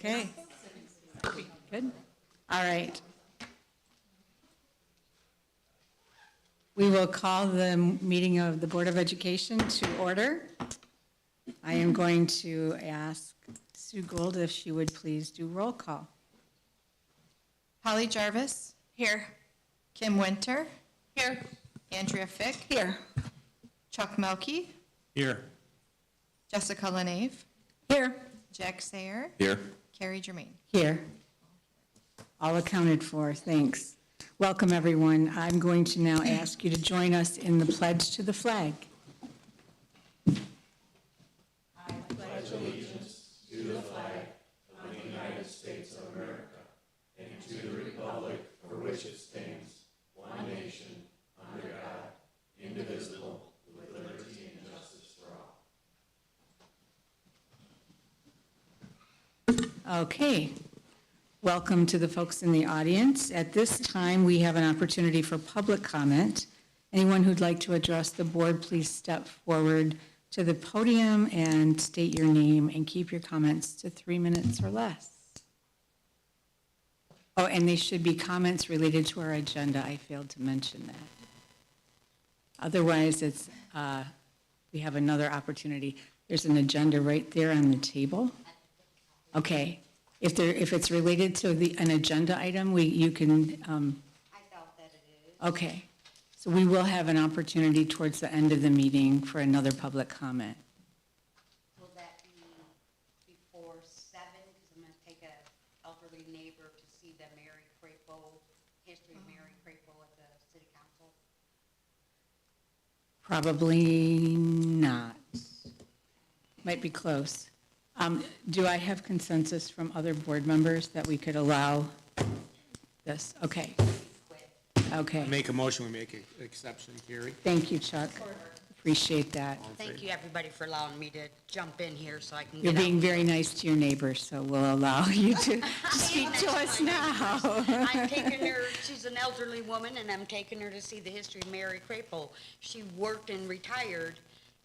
Okay. Good. All right. We will call the meeting of the Board of Education to order. I am going to ask Sue Gould if she would please do roll call. Holly Jarvis. Here. Kim Winter. Here. Andrea Fick. Here. Chuck Melkey. Here. Jessica Lenave. Here. Jack Sayer. Here. Carrie Germain. Here. All accounted for. Thanks. Welcome, everyone. I'm going to now ask you to join us in the pledge to the flag. Okay. Welcome to the folks in the audience. At this time, we have an opportunity for public comment. Anyone who'd like to address the board, please step forward to the podium and state your name and keep your comments to 3 minutes or less. Oh, and they should be comments related to our agenda. I failed to mention that. Otherwise, we have another opportunity. There's an agenda right there on the table. Okay. If it's related to an agenda item, you can. I felt that it is. Okay, so we will have an opportunity towards the end of the meeting for another public comment. Will that be before 7? Because I'm going to take an elderly neighbor to see the Mary Crapo, history of Mary Crapo at the city council. Probably not. Might be close. Do I have consensus from other board members that we could allow this? Okay. Okay. Make a motion, we make an exception, Carrie. Thank you, Chuck. Appreciate that. Thank you, everybody, for allowing me to jump in here so I can You're get being out. very nice to your neighbor, so we'll allow you to speak to us now. I'm taking her, she's an elderly woman, and I'm taking her to see the history of Mary Crapo. She worked and retired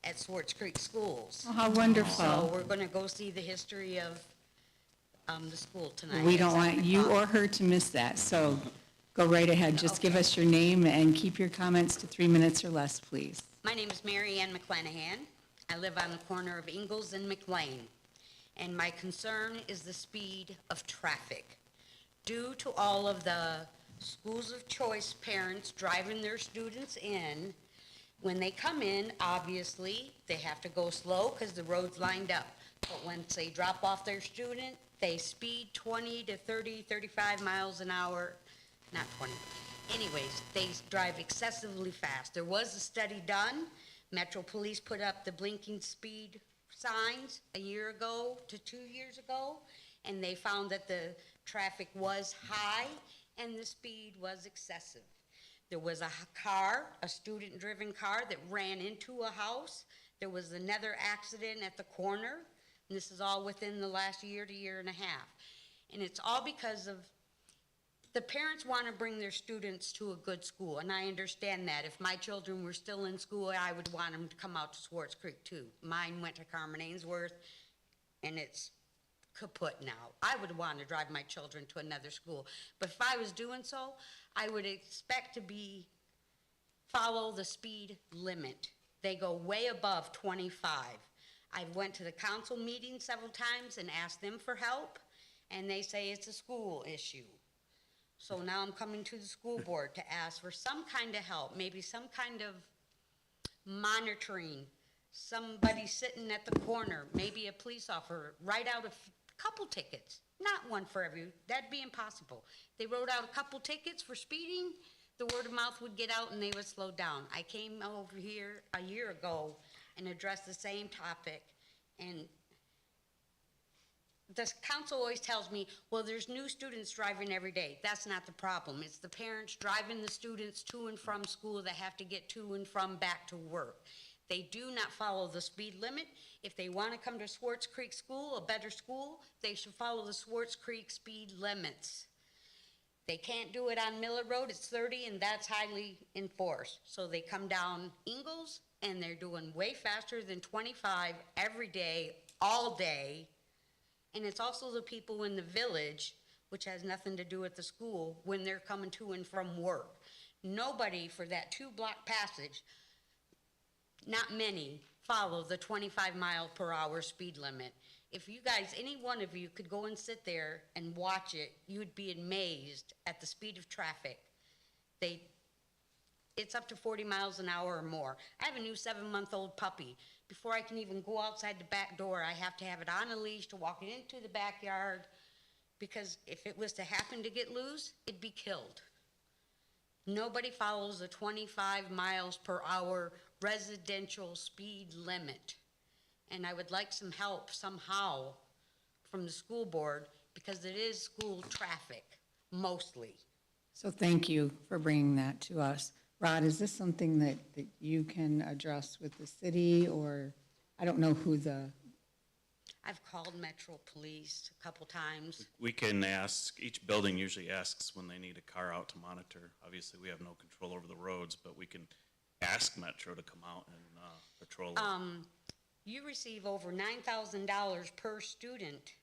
at Swartz Creek Schools. Oh, how wonderful. So we're going to go see the history of the school tonight. We at don't want 7 you o'clock. or her to miss that, so go right ahead. Just give us your name and keep your comments to 3 minutes or less, please. My name is Mary Ann McClanahan. I live on the corner of Ingalls and McLean, and my concern is the speed of traffic. Due to all of the schools of choice parents driving their students in, when they come in, obviously, they have to go slow because the road's lined up. But once they drop off their student, they speed 20 to 30, 35 miles an hour, not 20. Anyways, they drive excessively fast. There was a study done. Metro Police put up the blinking speed signs a year ago to 2 years ago, and they found that the traffic was high and the speed was excessive. There was a car, a student-driven car, that ran into a house. There was another accident at the corner, and this is all within the last year to year and a half. And it's all because of the parents want to bring their students to a good school, and I understand that. If my children were still in school, I would want them to come out to Swartz Creek too. Mine went to Carmen Ainsworth, and it's kaput now. I would want to drive my children to another school, but if I was doing so, I would expect to follow the speed limit. They go way above 25. I went to the council meeting several times and asked them for help, and they say it's a school issue. So now I'm coming to the school board to ask for some kind of help, maybe some kind of monitoring, somebody sitting at the corner, maybe a police officer, write out a couple tickets, not one for every, that'd be impossible. They wrote out a couple tickets for speeding, the word of mouth would get out and they would slow down. I came over here a year ago and addressed the same topic, and the council always tells me, well, there's new students driving every day. That's not the problem. It's the parents driving the students to and from school that have to get to and from back to work. They do not follow the speed limit. If they want to come to Swartz Creek School, a better school, they should follow the Swartz Creek speed limits. They can't do it on Miller Road, it's 30, and that's highly enforced. So they come down Ingalls, and they're doing way faster than 25 every day, all day, And it's also the people in the village, which has nothing to do with the school, when they're coming to and from work. Nobody for that 2-block passage, not many, follow the 25-mile-per-hour speed limit. If you guys, any one of you could go and sit there and watch it, you would be amazed at the speed of traffic. It's up to 40 miles an hour or more. I have a new 7-month-old puppy. Before I can even go outside the back door, I have to have it on a leash to walk it into the backyard, because if it was to happen to get loose, it'd be killed. Nobody follows the 25 miles per hour residential speed limit. And I would like some help somehow from the school board, because it is school traffic, mostly. So thank you for bringing that to us. Rod, is this something that you can address with the city, or I don't know who the, I've called Metro Police a couple times. We can ask, each building usually asks when they need a car out to monitor. Obviously, we have no control over the roads, but we can ask Metro to come out and patrol it. You receive over $9,000 per student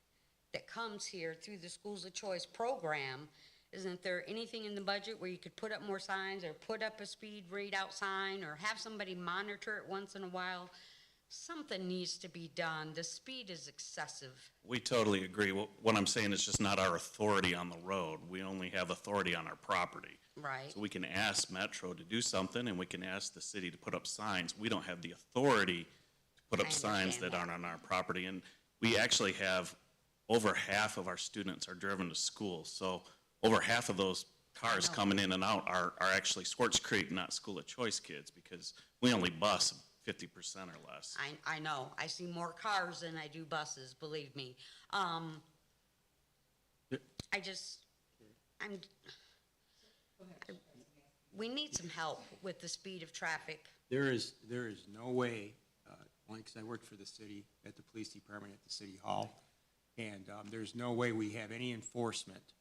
that comes here through the Schools of Choice program. Isn't there anything in the budget where you could put up more signs, or put up a speed readout sign, or have somebody monitor it once in a while? Something needs to be done. The speed is excessive. We totally agree. What I'm saying is just not our authority on the road. We only have authority on our property. Right. So we can ask Metro to do something, and we can ask the city to put up signs. We don't have the authority to put I up signs understand that aren't on our property. And we actually have over half of our students are driven to school. So over half of those cars coming in and out are actually Swartz Creek, not School of Choice kids, because we only bus 50% or less. I know. I see more cars than I do buses, believe me. We need some help with the speed of traffic. There is no way, only because I worked for the city at the police department at the city hall, and there's no way we have any enforcement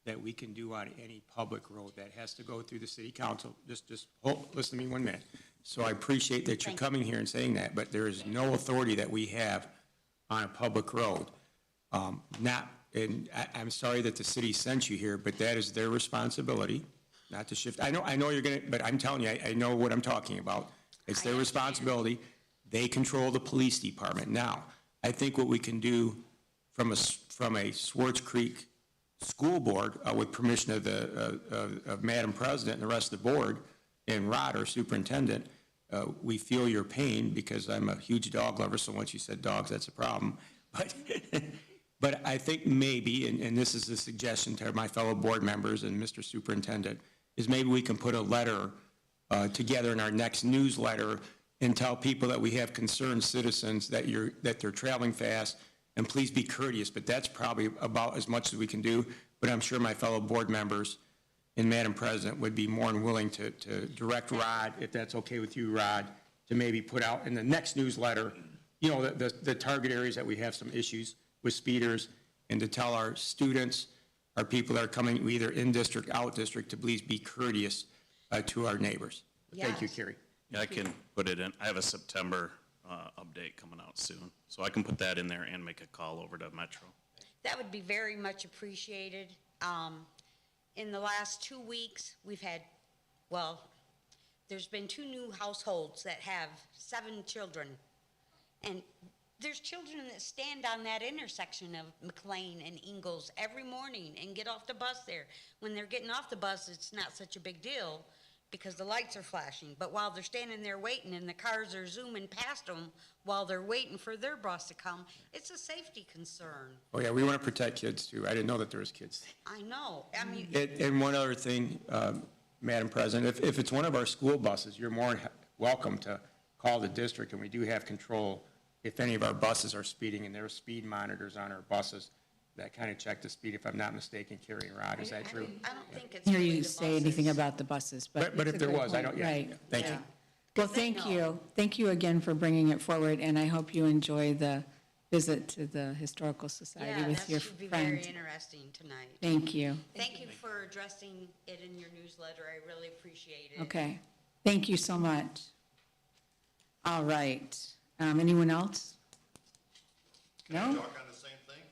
that we can do on any public road. That has to go through the city council. Just listen to me 1 minute. So I appreciate that you're coming here and saying that, but there is no authority that we have on a public road. And I'm sorry that the city sent you here, but that is their responsibility, not to shift. I know you're gonna, but I'm telling you, I know what I'm talking about. It's their responsibility. They control the police department. Now, I think what we can do from a Swartz Creek school board, with permission of Madam President and the rest of the board, and Rod, our superintendent, we feel your pain, because I'm a huge dog lover, so once you said dogs, that's a problem. But I think maybe, and this is a suggestion to my fellow board members and Mr. Superintendent, is maybe we can put a letter together in our next newsletter and tell people that we have concerned citizens that they're traveling fast, and please be courteous. But that's probably about as much as we can do. But I'm sure my fellow board members and Madam President would be more than willing to direct Rod, if that's okay with you, Rod, to maybe put out in the next newsletter, you know, the target areas that we have some issues with speeders, and to tell our students, our people that are coming either in district, out district, to please be courteous to our neighbors. Thank you, Yes. Carrie. Yeah, I can put it in. I have a September update coming out soon, so I can put that in there and make a call over to Metro. That would be very much appreciated. In the last 2 weeks, we've had, there's been 2 new households that have 7 children. And there's children that stand on that intersection of McLean and Ingalls every morning and get off the bus there. When they're getting off the bus, it's not such a big deal because the lights are flashing. But while they're standing there waiting and the cars are zooming past them while they're waiting for their bus to come, it's a safety concern. Oh, yeah, we want to protect kids, too. I didn't know that there was kids. I know. I mean, And one other thing, Madam President, if it's one of our school buses, you're more welcome to call the district, and we do have control if any of our buses are speeding, and there are speed monitors on our buses that kind of check the speed, if I'm not mistaken, Carrie and Rod, is that true? I don't think it's hear really you the say anything buses. about the buses, but But it's if a there great was, I point. don't, yeah, Right. yeah. Thank you. Well, They thank know. you. Thank you again for bringing it forward, and I hope you enjoy the visit to the Historical Society Yeah, with that your should be very friend. interesting tonight. Thank you. Thank you for addressing it in your newsletter. I really appreciate it. Okay. Thank you so much. All right. Anyone else? Can I No? talk on the same thing?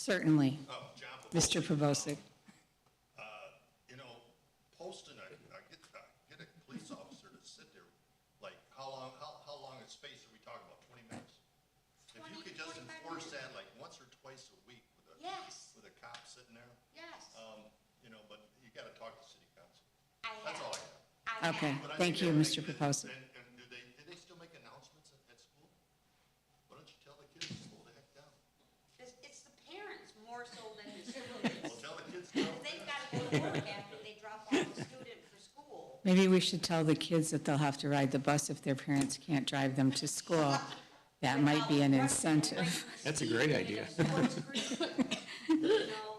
Certainly. John Mr. Pavosik. You know, posting get a police officer to sit there, like, how long a space are we talking about, 20 minutes? If you could just 25 enforce minutes. that like once or twice a week Yes, with a cop sitting there, yes. you know, but you gotta talk to city council. I That's have. all I have. I have. Okay, But I thank think you, that- Mr. Pavosik. And do they still make announcements at school? Why don't you tell the kids to slow the heck down? It's the parents more so than the students. Well, tell the kids to. They've got to go to work after they drop off the student for school. Maybe we should tell the kids that they'll have to ride the bus if their parents can't drive them to school. That might be an incentive. That's a great idea.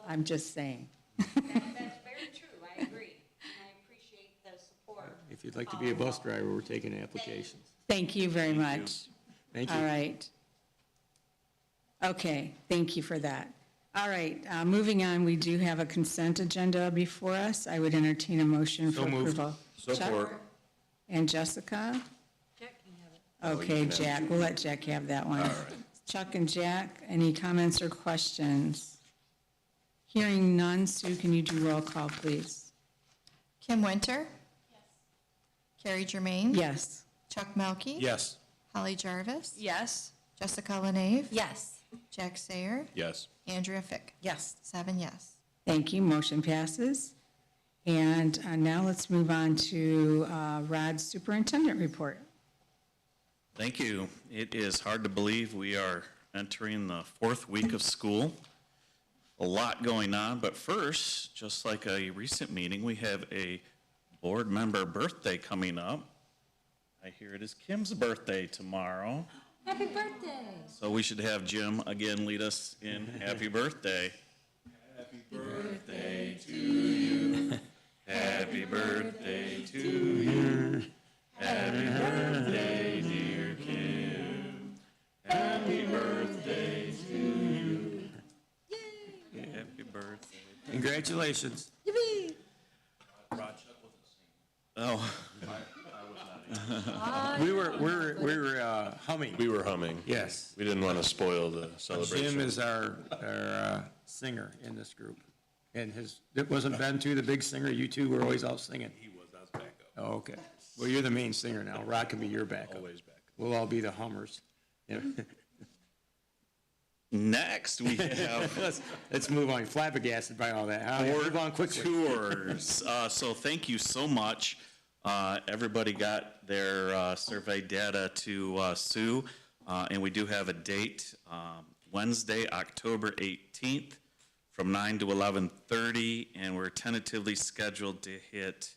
I'm just saying. That's very true, I agree, and I appreciate the support. If you'd like to be a bus driver, we're taking applications. Thank you very much. Thank you. All right. Okay, thank you for that. All right, moving on, we do have a consent agenda before us. I would entertain a motion for So moved. approval. Chuck? Support. And Jessica? Okay, Jack, we'll let Jack have that one. Chuck and Jack, any comments or questions? Hearing none, Sue, can you do roll call, please? Kim Winter? Yes. Carrie Germain? Yes. Chuck Melkey? Yes. Holly Jarvis? Yes. Jessica Lenave? Yes. Jack Sayer? Yes. Andrea Fick? Yes. 7 yes. Thank you, motion passes. And now let's move on to Rod's superintendent report. Thank you. It is hard to believe we are entering the 4th week of school. A lot going on, but first, just like a recent meeting, we have a board member birthday coming up. I hear it is Kim's birthday tomorrow. Happy birthday. So we should have Jim again lead us in happy birthday. Happy birthday to you. Happy birthday to you. Happy birthday, dear Kim. Happy birthday to you. Yay. Happy birthday. Congratulations. Oh, We were humming. We were humming. Yes. We didn't want to spoil the celebration. Jim is our singer in this group. And it wasn't Ben too, the big singer? You two were always out singing? He was backup. Oh, okay. Well, you're the main singer now. Rod can be your backup. Always backup. We'll all be the hummers. Yeah. next we have Let's move on. Flabbergasted by all that. Huh? Move on quickly. tours. So thank you so much. Everybody got their survey data to Sue, and we do have a date, Wednesday, October 18th, from 9 to 11:30, and we're tentatively scheduled to hit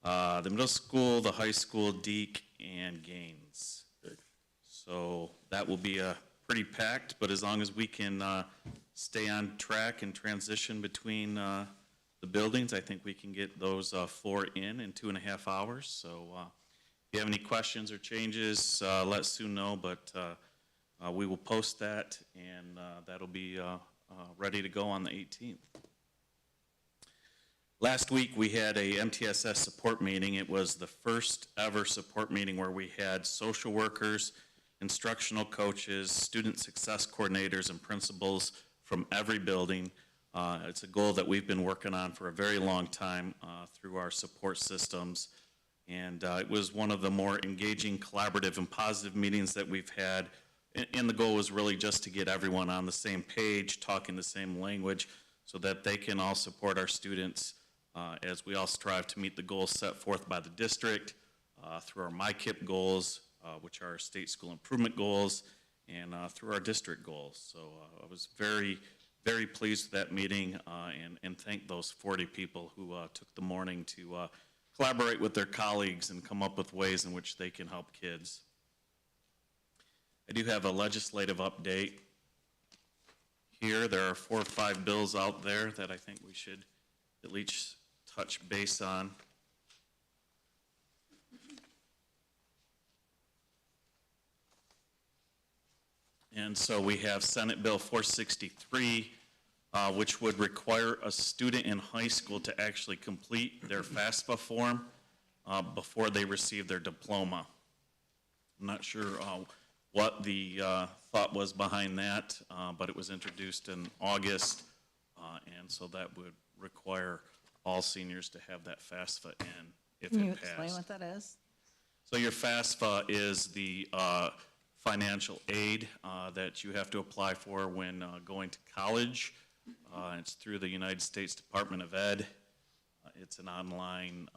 the middle school, the high school, Deke, and Gaines. So that will be pretty packed, but as long as we can stay on track and transition between the buildings, I think we can get those 4 in 2.5 hours. So if you have any questions or changes, let Sue know, but we will post that, and that'll be ready to go on the 18th. Last week, we had a MTSS support meeting. It was the first ever support meeting where we had social workers, instructional coaches, student success coordinators, and principals from every building. It's a goal that we've been working on for a very long time through our support systems. And it was one of the more engaging, collaborative, and positive meetings that we've had. And the goal was really just to get everyone on the same page, talking the same language, so that they can all support our students as we all strive to meet the goals set forth by the district through our MyKIP goals, which are our state school improvement goals, and through our district goals. So I was very, very pleased with that meeting and thank those 40 people who took the morning to collaborate with their colleagues and come up with ways in which they can help kids. I do have a legislative update here. There are 4 or 5 bills out there that I think we should at least touch base on. And so we have Senate Bill 463, which would require a student in high school to actually complete their FAFSA form before they receive their diploma. I'm not sure what the thought was behind that, but it was introduced in August, and so that would require all seniors to have that FAFSA in if Can you it explain passed. what that is? So your FAFSA is the financial aid that you have to apply for when going to college. It's through the United States Department of Ed. It's an online,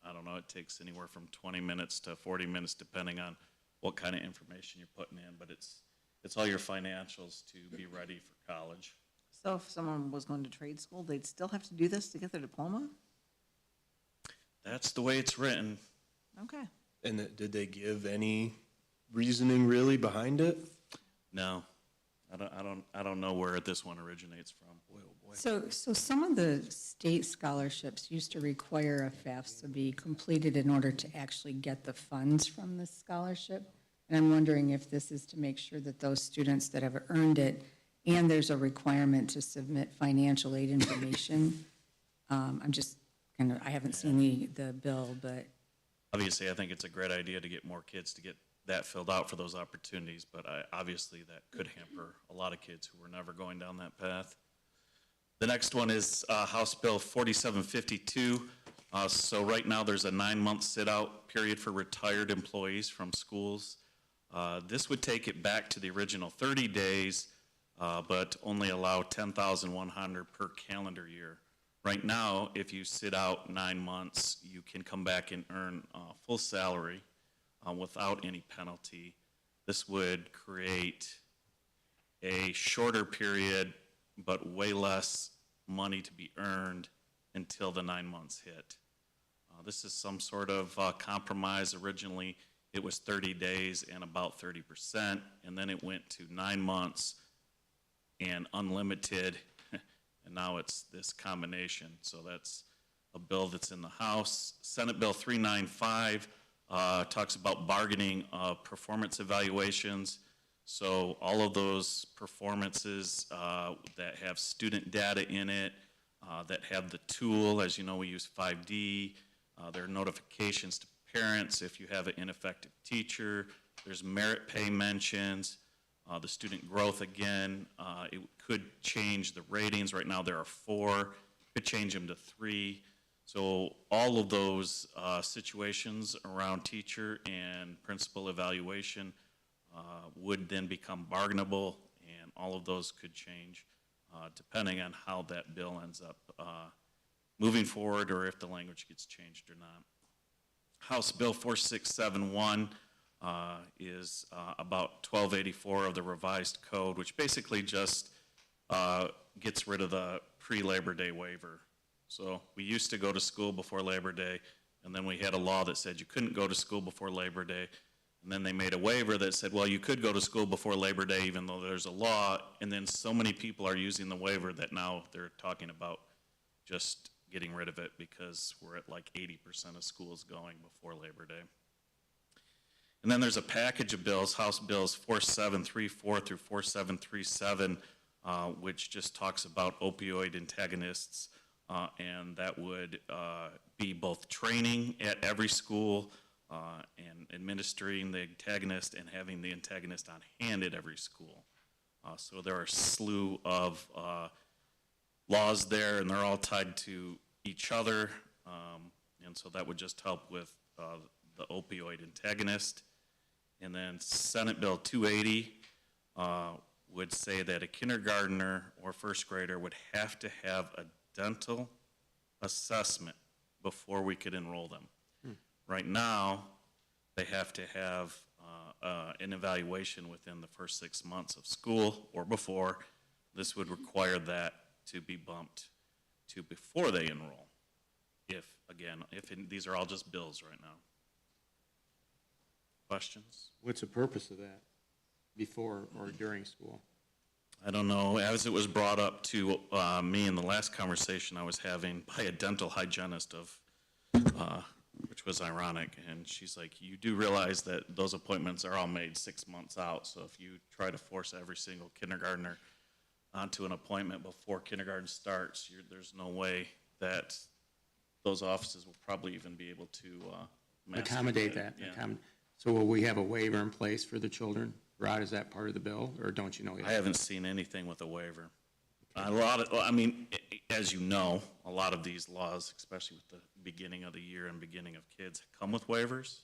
I don't know, it takes anywhere from 20 minutes to 40 minutes depending on what kind of information you're putting in, but it's all your financials to be ready for college. So if someone was going to trade school, they'd still have to do this to get their diploma? That's the way it's written. Okay. And did they give any reasoning really behind it? No, I don't know where this one originates from. So some of the state scholarships used to require a FAFSA be completed in order to actually get the funds from the scholarship. And I'm wondering if this is to make sure that those students that have earned it, and there's a requirement to submit financial aid information. I'm just kind of, I haven't seen the bill, but Obviously, I think it's a great idea to get more kids to get that filled out for those opportunities, but obviously that could hamper a lot of kids who were never going down that path. The next one is House Bill 4752. So right now, there's a 9-month sit-out period for retired employees from schools. This would take it back to the original 30 days, but only allow 10,100 per calendar year. Right now, if you sit out 9 months, you can come back and earn full salary without any penalty. This would create a shorter period, but way less money to be earned until the 9 months hit. This is some sort of compromise. Originally, it was 30 days and about 30%, and then it went to 9 months and unlimited, and now it's this combination. So that's a bill that's in the House. Senate Bill 395 talks about bargaining performance evaluations. So all of those performances that have student data in it, that have the tool, as you know, we use 5D. There are notifications to parents if you have an ineffective teacher. There's merit pay mentions. The student growth, again, it could change the ratings. Right now there are 4, could change them to 3. So all of those situations around teacher and principal evaluation would then become bargainable, and all of those could change depending on how that bill ends up moving forward or if the language gets changed or not. House Bill 4671 is about 1284 of the revised code, which basically just gets rid of the pre-Labor Day waiver. So we used to go to school before Labor Day, and then we had a law that said you couldn't go to school before Labor Day. And then they made a waiver that said, well, you could go to school before Labor Day even though there's a law. And then so many people are using the waiver that now they're talking about just getting rid of it because we're at like 80% of schools going before Labor Day. And then there's a package of bills, House Bills 4734 through 4737, which just talks about opioid antagonists. And that would be both training at every school and administering the antagonist and having the antagonist on hand at every school. So there are a slew of laws there, and they're all tied to each other. And so that would just help with the opioid antagonist. And then Senate Bill 280 would say that a kindergartner or first grader would have to have a dental assessment before we could enroll them. Right now, they have to have an evaluation within the first 6 months of school or before. This would require that to be bumped to before they enroll. These are all just bills right now. Questions? What's the purpose of that, before or during school? I don't know. As it was brought up to me in the last conversation I was having by a dental hygienist which was ironic, and she's like, you do realize that those appointments are all made 6 months out, so if you try to force every single kindergartner onto an appointment before kindergarten starts, there's no way that those offices will probably even be able to master Accommodate that. Yeah. So will we have a waiver in place for the children? Rod, is that part of the bill, or don't you know yet? I haven't seen anything with a waiver. A lot of, I mean, as you know, a lot of these laws, especially with the beginning of the year and beginning of kids, come with waivers.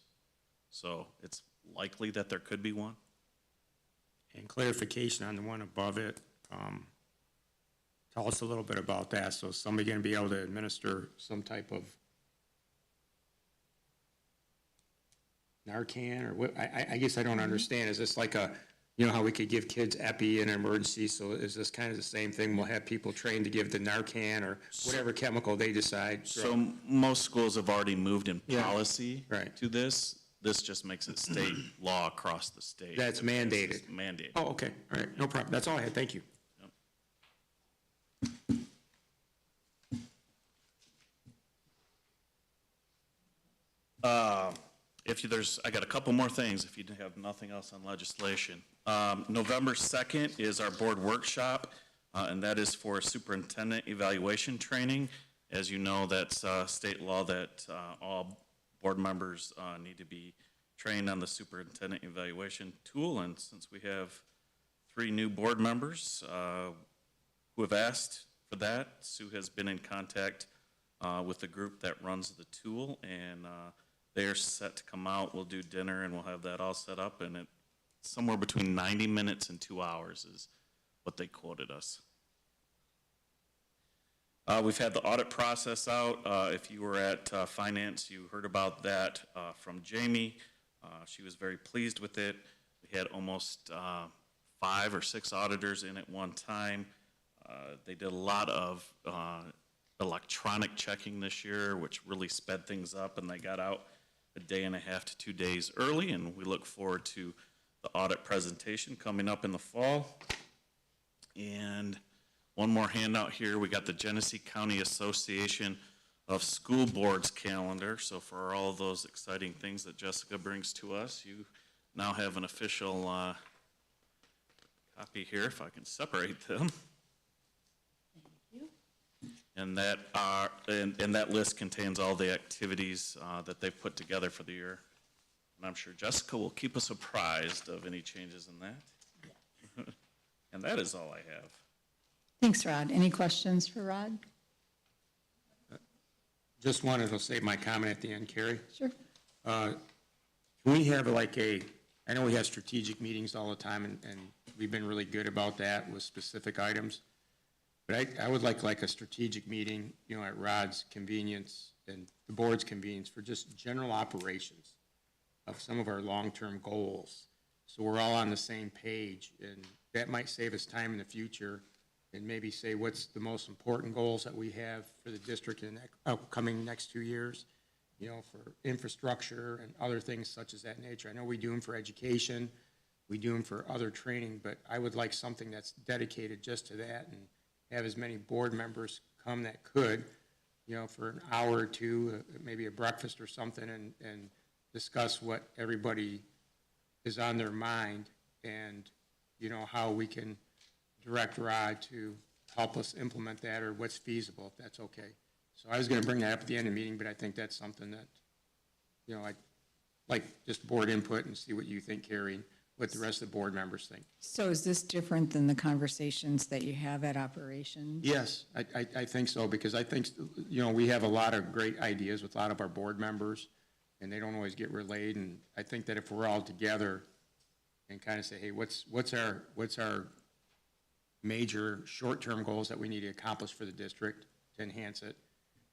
So it's likely that there could be one. And clarification on the one above it, tell us a little bit about that. So is somebody going to be able to administer some type of Narcan, or what? I guess I don't understand. Is this like a, you know how we could give kids epi in an emergency? So is this kind of the same thing? We'll have people trained to give the Narcan or whatever chemical they decide? So most schools have already moved in Yeah. policy Right. to this. This just makes it state law across the state. That's mandated. It's mandated. Oh, okay, all right, no problem. That's all I had, thank you. I got a couple more things if you have nothing else on legislation. November 2nd is our board workshop, and that is for superintendent evaluation training. As you know, that's state law that all board members need to be trained on the superintendent evaluation tool, and since we have 3 new board members who have asked for that, Sue has been in contact with the group that runs the tool, and they're set to come out. We'll do dinner, and we'll have that all set up, and it's somewhere between 90 minutes and 2 hours is what they quoted us. We've had the audit process out. If you were at finance, you heard about that from Jamie. She was very pleased with it. We had almost 5 or 6 auditors in at one time. They did a lot of electronic checking this year, which really sped things up, and they got out a day and a half to 2 days early, and we look forward to the audit presentation coming up in the fall. And one more handout here, we got the Genesee County Association of School Boards calendar. So for all of those exciting things that Jessica brings to us, you now have an official copy here, if I can separate them. And that and that list contains all the activities that they've put together for the year. And I'm sure Jessica will keep us apprised of any changes in that. And that is all I have. Thanks, Rod. Any questions for Rod? Just wanted to say my comment at the end, Carrie. Sure. Can we have like I know we have strategic meetings all the time, and we've been really good about that with specific items. But I would like a strategic meeting, you know, at Rod's convenience and the board's convenience for just general operations of some of our long-term goals. So we're all on the same page, and that might save us time in the future, and maybe say what's the most important goals that we have for the district in the upcoming next 2 years, you know, for infrastructure and other things such as that nature. I know we do them for education, we do them for other training, but I would like something that's dedicated just to that, and have as many board members come that could, you know, for an hour or two, maybe a breakfast or something, and discuss what everybody is on their mind, and, you know, how we can direct Rod to help us implement that, or what's feasible, if that's okay. So I was gonna bring that up at the end of the meeting, but I think that's something that, you know, I'd like just board input and see what you think, Carrie, and what the rest of the board members think. So is this different than the conversations that you have at operations? Yes, I think so, because I think, you know, we have a lot of great ideas with a lot of our board members, and they don't always get relayed, and I think that if we're all together and kind of say, hey, what's our major short-term goals that we need to accomplish for the district to enhance it,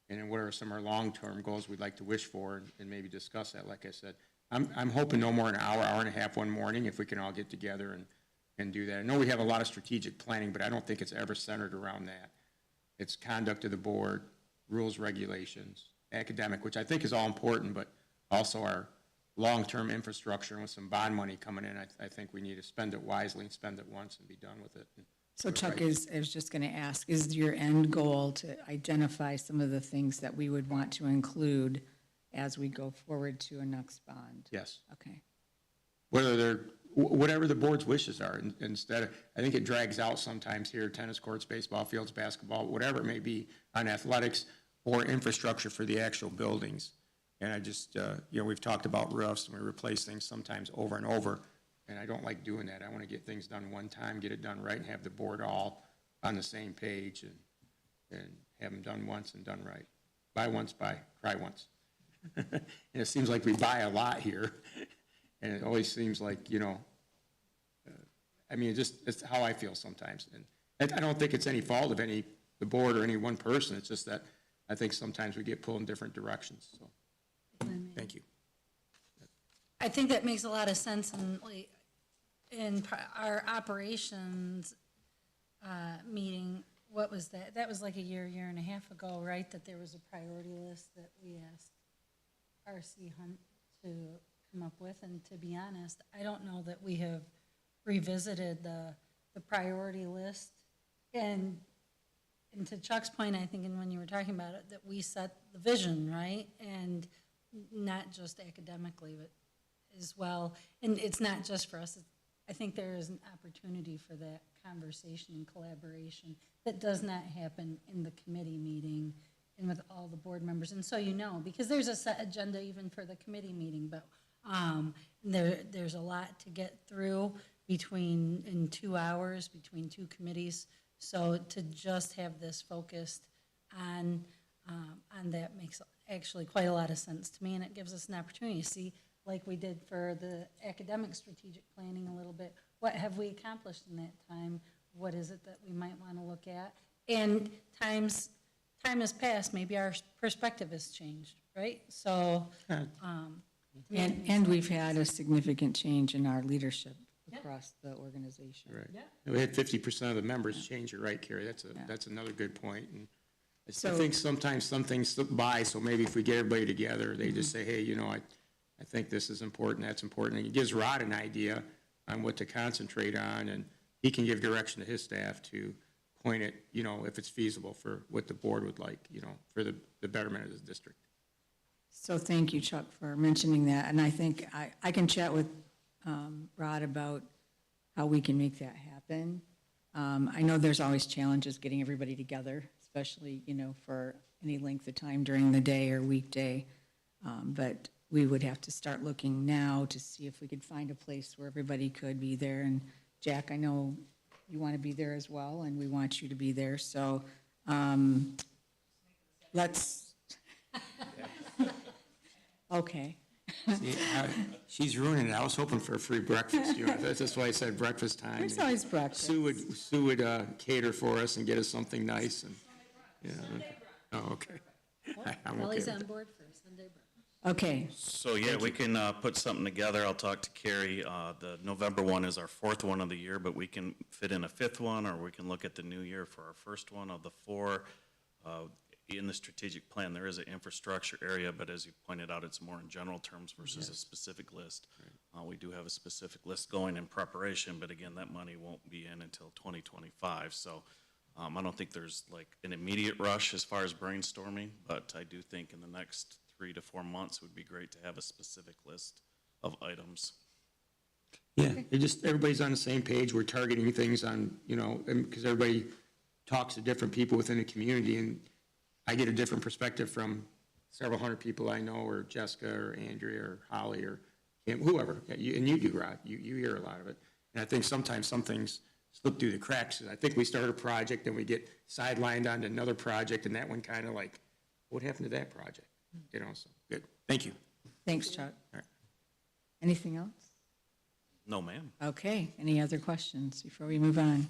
and then what are some of our long-term goals we'd like to wish for, and maybe discuss that, like I said. I'm hoping no more than an hour and a half one morning, if we can all get together and do that. I know we have a lot of strategic planning, but I don't think it's ever centered around that. It's conduct of the board, rules, regulations, academic, which I think is all important, but also our long-term infrastructure, and with some bond money coming in, I think we need to spend it wisely and spend it once and be done with it. So Chuck, I was just going to ask, is your end goal to identify some of the things that we would want to include as we go forward to a next bond? Yes. Okay. Whatever the board's wishes are, instead of, I think it drags out sometimes here, tennis courts, baseball fields, basketball, whatever it may be, on athletics or infrastructure for the actual buildings. And I just, we've talked about roofs, and we replace things sometimes over and over, and I don't like doing that. I want to get things done one time, get it done right, and have the board all on the same page, and have them done once and done right. Buy once, cry once. And it seems like we buy a lot here, and it always seems like, it's how I feel sometimes. And I don't think it's any fault of the board or any one person, it's just that I think sometimes we get pulled in different directions, so, thank you. I think that makes a lot of sense in our operations meeting. What was that? That was like a year and a half ago, right? That there was a priority list that we asked RC Hunt to come up with. And to be honest, I don't know that we have revisited the priority list. And to Chuck's point, I think, and when you were talking about it, that we set the vision, right? And not just academically, but as well. And it's not just for us. I think there is an opportunity for that conversation and collaboration that does not happen in the committee meeting and with all the board members. And so because there's a set agenda even for the committee meeting, but there's a lot to get through in 2 hours between two committees. So to just have this focused on that makes actually quite a lot of sense to me, and it gives us an opportunity to see, like we did for the academic strategic planning a little bit, what have we accomplished in that time? What is it that we might want to look at? And time has passed, maybe our perspective has changed, right? So, And we've had a significant change in our leadership across the organization. Right. Yeah. We had 50% of the members change, you're right, Carrie, that's another good point. And I So- think sometimes some things slip by, so maybe if we get everybody together, they just say, hey, I think this is important, that's important. And it gives Rod an idea on what to concentrate on, and he can give direction to his staff to point it, if it's feasible for what the board would like, for the betterment of the district. So thank you, Chuck, for mentioning that. And I think I can chat with Rod about how we can make that happen. I know there's always challenges getting everybody together, especially, for any length of time during the day or weekday. But we would have to start looking now to see if we could find a place where everybody could be there. And Jack, I know you want to be there as well, and we want you to be there. So let's, okay. See, she's ruining it. I was hoping for a free breakfast. That's why I said breakfast time. There's always breakfast. Sue would cater for us and get us something nice. And okay. Oh, okay. I'm okay Ellie's with on that. board for Sunday breakfast. Okay, So, yeah, we can put something together. I'll talk to Carrie. The November one is our fourth one of the year, but we can fit in a fifth one, or we can look at the new year for our first one of the four. In the strategic plan, there is an infrastructure area, but as you pointed out, it's more in general terms versus a specific list. We do have a specific list going in preparation, but again, that money won't be in until 2025. So I don't think there's like an immediate rush as far as brainstorming, but I do think in the next 3 to 4 months it would be great to have a specific list of items. Yeah, everybody's on the same page. We're targeting things on, because everybody talks to different people within the community, and I get a different perspective from several hundred people I know, or Jessica, or Andrea, or Holly, or whoever. And you do, Rod. You hear a lot of it. And I think sometimes some things slip through the cracks. I think we start a project, and we get sidelined onto another project, and that one kind of like, what happened to that project? So good. Thank you. thanks, Chuck. All right. Anything else? No, ma'am. Okay, any other questions before we move on?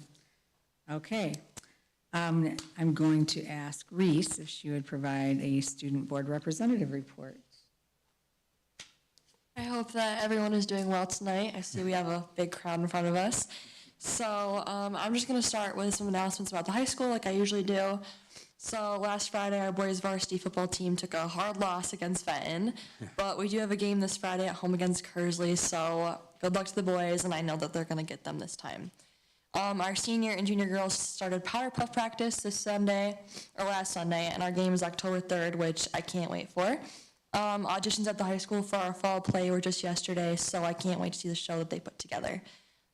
Okay. I'm going to ask Reese if she would provide a student board representative report. I hope that everyone is doing well tonight. I see we have a big crowd in front of us. So I'm just going to start with some announcements about the high school like I usually do. So last Friday, our boys varsity football team took a hard loss against Fenton, but we do have a game this Friday at home against Kersley, so good luck to the boys, and I know that they're going to get them this time. Our senior and junior girls started powder puff practice last Sunday, and our game is October 3rd, which I can't wait for. Auditions at the high school for our fall play were just yesterday, so I can't wait to see the show that they put together.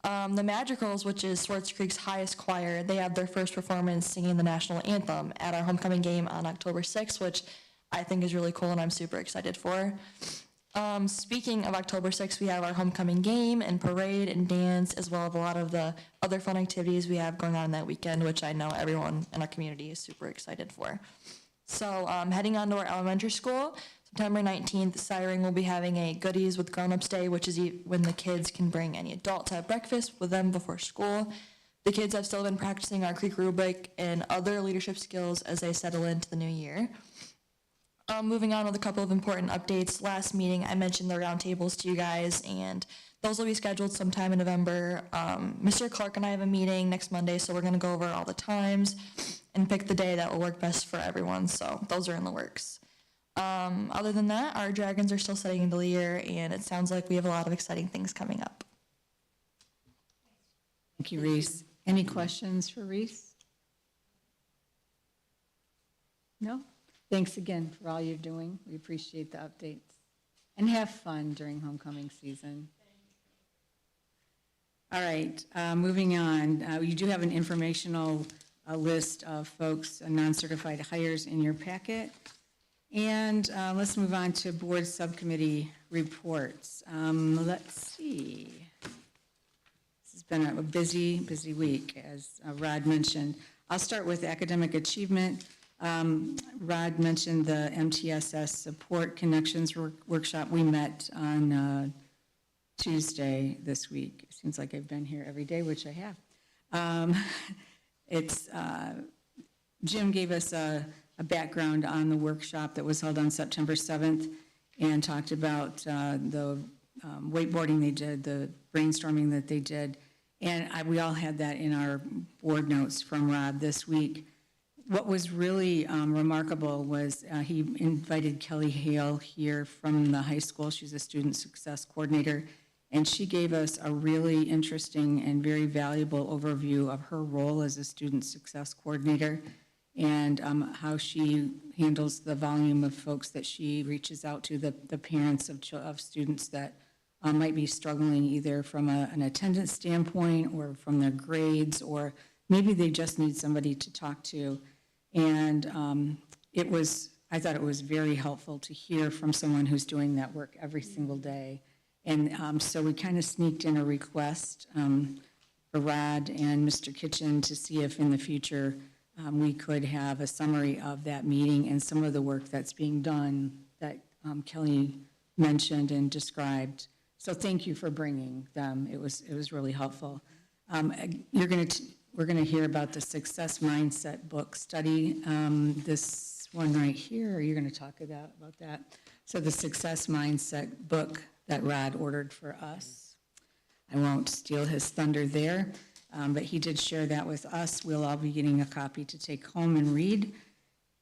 The Madrigals, which is Swartz Creek's highest choir, they have their first performance singing the national anthem at our homecoming game on October 6th, which I think is really cool and I'm super excited for. Speaking of October 6th, we have our homecoming game and parade and dance, as well as a lot of the other fun activities we have going on that weekend, which I know everyone in our community is super excited for. So heading on to our elementary school, September 19th, Siring will be having a Goodies with Grown-Ups Day, which is when the kids can bring any adult to have breakfast with them before school. The kids have still been practicing our Creek rubric and other leadership skills as they settle into the new year. Moving on with a couple of important updates. Last meeting, I mentioned the roundtables to you guys, and those will be scheduled sometime in November. Mr. Clark and I have a meeting next Monday, so we're going to go over all the times and pick the day that will work best for everyone. So those are in the works. Other than that, our Dragons are still setting into the year, and it sounds like we have a lot of exciting things coming up. Thank you, Reese. Any questions for Reese? No? Thanks again for all you're doing. We appreciate the updates. And have fun during homecoming season. All right, moving on. You do have an informational list of folks, non-certified hires in your packet. And let's move on to board subcommittee reports. Let's see. This has been a busy, busy week, as Rod mentioned. I'll start with academic achievement. Rod mentioned the MTSS Support Connections workshop. We met on Tuesday this week. It seems like I've been here every day, which I have. Jim gave us a background on the workshop that was held on September 7th and talked about the wakeboarding they did, the brainstorming that they did. And we all had that in our board notes from Rod this week. What was really remarkable was he invited Kelly Hale here from the high school. She's a student success coordinator, and she gave us a really interesting and very valuable overview of her role as a student success coordinator and how she handles the volume of folks that she reaches out to, the parents of students that might be struggling either from an attendance standpoint or from their grades, or maybe they just need somebody to talk to. And I thought it was very helpful to hear from someone who's doing that work every single day. And so we kind of sneaked in a request for Rod and Mr. Kitchen to see if in the future we could have a summary of that meeting and some of the work that's being done that Kelly mentioned and described. So thank you for bringing them. It was really helpful. We're going to hear about the Success Mindset book study. This one right here, are you going to talk about that? So the Success Mindset book that Rod ordered for us. I won't steal his thunder there, but he did share that with us. We'll all be getting a copy to take home and read.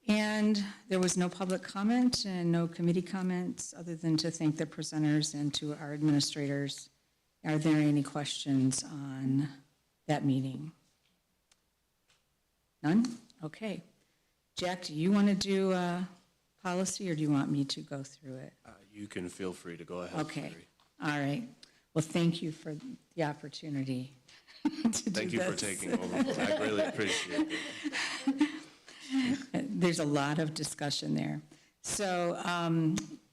And there was no public comment and no committee comments other than to thank the presenters and to our administrators. Are there any questions on that meeting? None? Okay. Jack, do you want to do policy or do you want me to go through it? You can feel free to go ahead. Okay. Mary. All right. Well, thank you for the opportunity to do Thank you for this. taking over. I really appreciate it. There's a lot of discussion there. So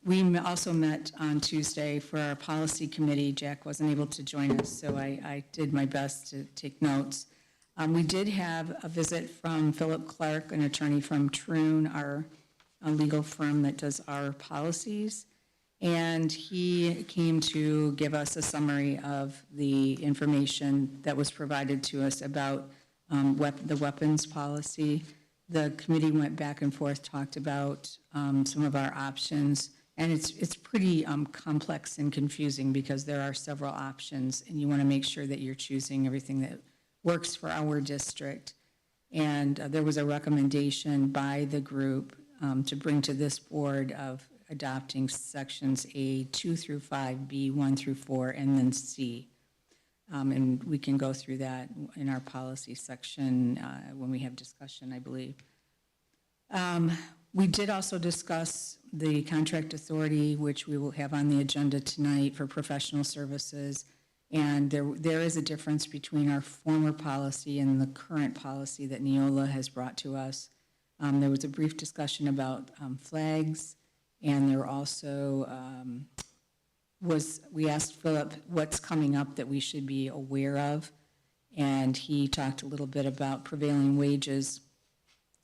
we also met on Tuesday for our policy committee. Jack wasn't able to join us, so I did my best to take notes. We did have a visit from Philip Clark, an attorney from Troon, our legal firm that does our policies. And he came to give us a summary of the information that was provided to us about the weapons policy. The committee went back and forth, talked about some of our options, and it's pretty complex and confusing because there are several options, and you want to make sure that you're choosing everything that works for our district. And there was a recommendation by the group to bring to this board of adopting sections A 2 through 5, B 1 through 4, and then C. And we can go through that in our policy section when we have discussion, I believe. We did also discuss the contract authority, which we will have on the agenda tonight for professional services. And there is a difference between our former policy and the current policy that Neola has brought to us. There was a brief discussion about flags, and there also we asked Philip what's coming up that we should be aware of, and he talked a little bit about prevailing wages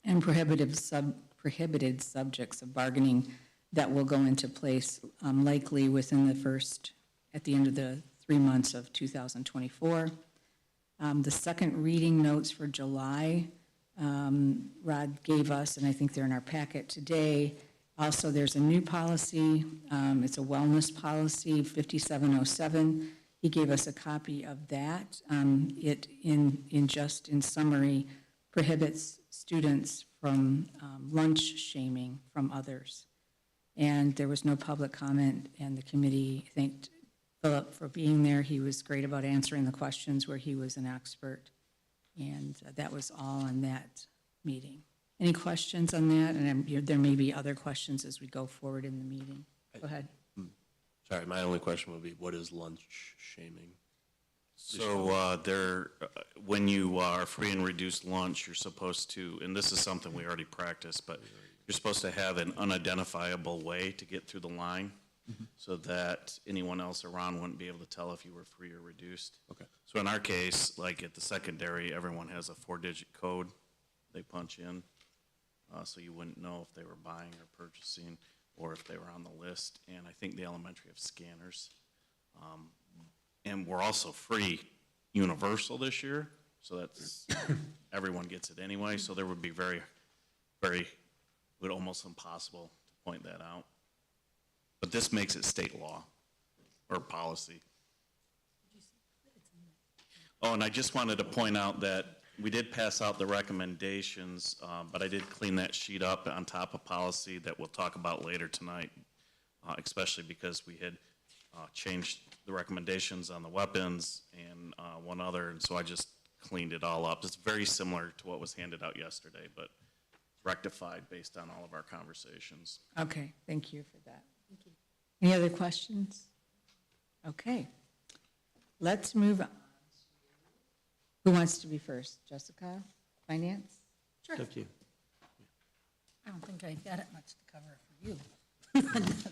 and prohibited subjects of bargaining that will go into place likely at the end of the 3 months of 2024. The second reading notes for July, Rod gave us, and I think they're in our packet today. Also, there's a new policy. It's a wellness policy, 5707. He gave us a copy of that. It, in summary, prohibits students from lunch shaming from others. And there was no public comment, and the committee thanked Philip for being there. He was great about answering the questions where he was an expert. And that was all on that meeting. Any questions on that? And there may be other questions as we go forward in the meeting. Go ahead. Sorry, my only question would be, what is lunch shaming? So when you are free and reduced lunch, you're supposed to, and this is something we already practice, but you're supposed to have an unidentifiable way to get through the line so that anyone else around wouldn't be able to tell if you were free or reduced. Okay. So in our case, like at the secondary, everyone has a 4-digit code they punch in, so you wouldn't know if they were buying or purchasing or if they were on the list. And I think the elementary have scanners. And we're also free universal this year, so that's, everyone gets it anyway, so there would be almost impossible to point that out. But this makes it state law or policy. Oh, and I just wanted to point out that we did pass out the recommendations, but I did clean that sheet up on top of policy that we'll talk about later tonight, especially because we had changed the recommendations on the weapons and one other, and so I just cleaned it all up. It's very similar to what was handed out yesterday, but rectified based on all of our conversations. Okay, thank you for that. Thank you. Any other questions? Okay, let's move on. Who wants to be first? Jessica, Finance? Sure. Thank you. I don't think I got it much to cover for you,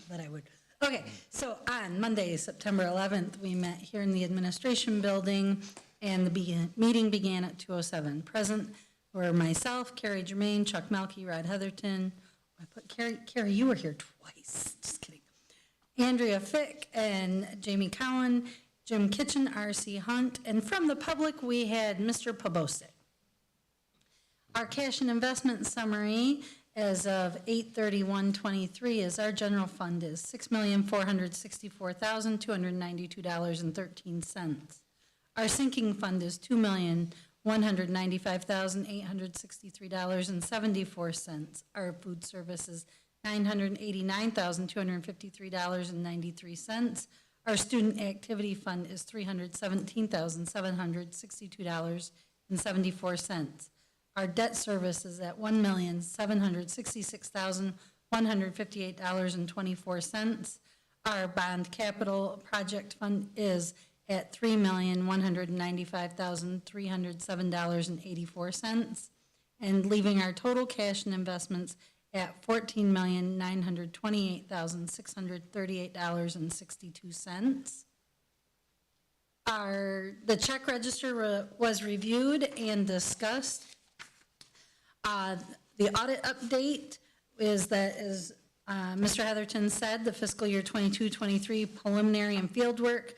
but I would. Okay, so on Monday, September 11th, we met here in the administration building, and the meeting began at 2:07. Present were myself, Carrie Germain, Chuck Melkey, Rod Heatherton. I put Carrie, you were here twice, just kidding. Andrea Fick and Jamie Cowan, Jim Kitchen, R.C. Hunt, and from the public, we had Mr. Pobosik. Our cash and investment summary as of 8/31/23 is our general fund is $6,464,292.13. Our sinking fund is $2,195,863.74. Our food services $989,253.93. Our student activity fund is $317,762.74. Our debt service is at $1,766,158.24. Our bond capital project fund is at $3,195,307.84, and leaving our total cash and investments at $14,928,638.62. The check register was reviewed and discussed. The audit update is that, as Mr. Heatherton said, the fiscal year 22-23 preliminary and field work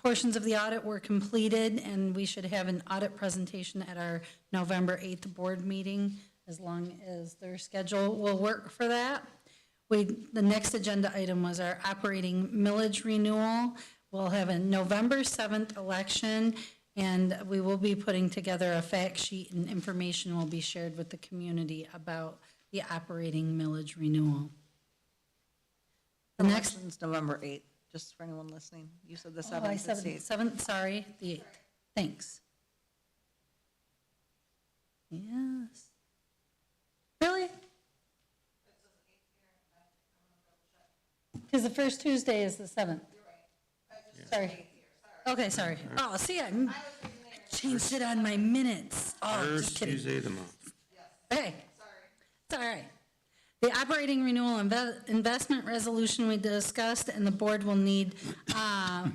portions of the audit were completed, and we should have an audit presentation at our November 8th board meeting, as long as their schedule will work for that. The next agenda item was our operating millage renewal. We'll have a November 7th election, and we will be putting together a fact sheet, and information will be shared with the community about the operating millage renewal. The next Election's November 8th, just for anyone listening. You said the 7th. I said the 7th, sorry, the 8th. Thanks. Yes. Really? Because the first Tuesday is the 7th. Sorry. Okay, sorry. Oh, see, I changed it on my minutes. Oh, First just kidding. Tuesday of the month. Okay, The operating renewal investment resolution we discussed, and the board will need,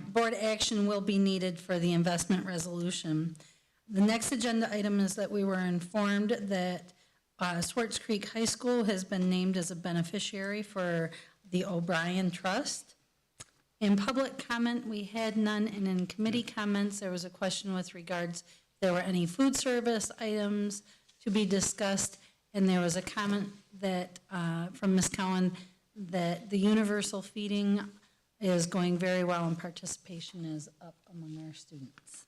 board action will be needed for the investment resolution. The next agenda item is that we were informed that Swartz Creek High School has been named as a beneficiary for the O'Brien Trust. In public comment, we had none, and in committee comments, there was a question with regards if there were any food service items to be discussed, and there was a comment that, from Ms. Cowan, that the universal feeding is going very well and participation is up among our students.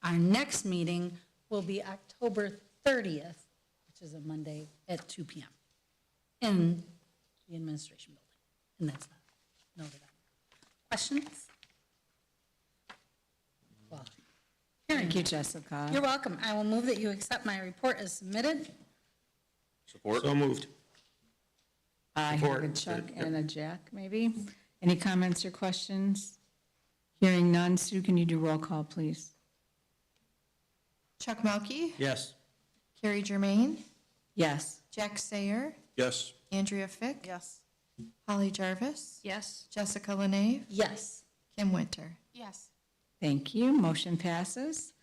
Our next meeting will be October 30th, which is a Monday at 2 p.m. in the administration building, and that's not noted on there. Questions? Well, Thank you, Jessica. you're welcome. I will move that you accept my report as submitted. Support. So moved. I have a Support. Chuck Yep. and a Jack, maybe. Any comments or questions? Hearing none, Sue, can you do roll call, please? Chuck Melkey, Yes. Carrie Germain, Yes. Jack Sayer, Yes. Andrea Fick, Yes. Holly Jarvis, Yes. Jessica Lenave, Yes. Kim Winter. Yes. Thank you. Motion passes.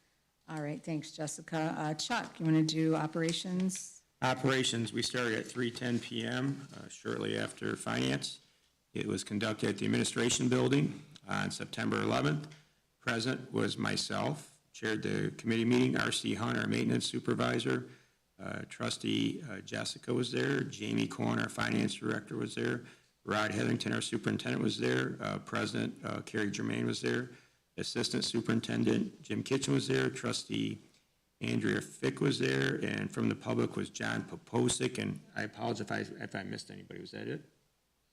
All right, thanks, Jessica. Chuck, you want to do operations? Operations, we started at 3:10 PM, shortly after finance. It was conducted at the administration building on September 11th. Present was myself, chaired the committee meeting, R.C. Hunt, our maintenance supervisor, trustee Jessica was there, Jamie Cohen, our finance director, was there, Rod Hetherington, our superintendent, was there, President Carrie Germain was there, assistant superintendent Jim Kitchen was there, trustee Andrea Fick was there, and from the public was John Poposic, and I apologize if I missed anybody. Was that it?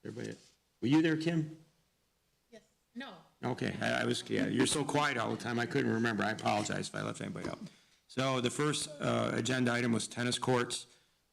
Everybody, were you there, Kim? Yes. No. Okay, I was, yeah, you're so quiet all the time, I couldn't remember. I apologize if I left anybody out. So the first agenda item was tennis courts.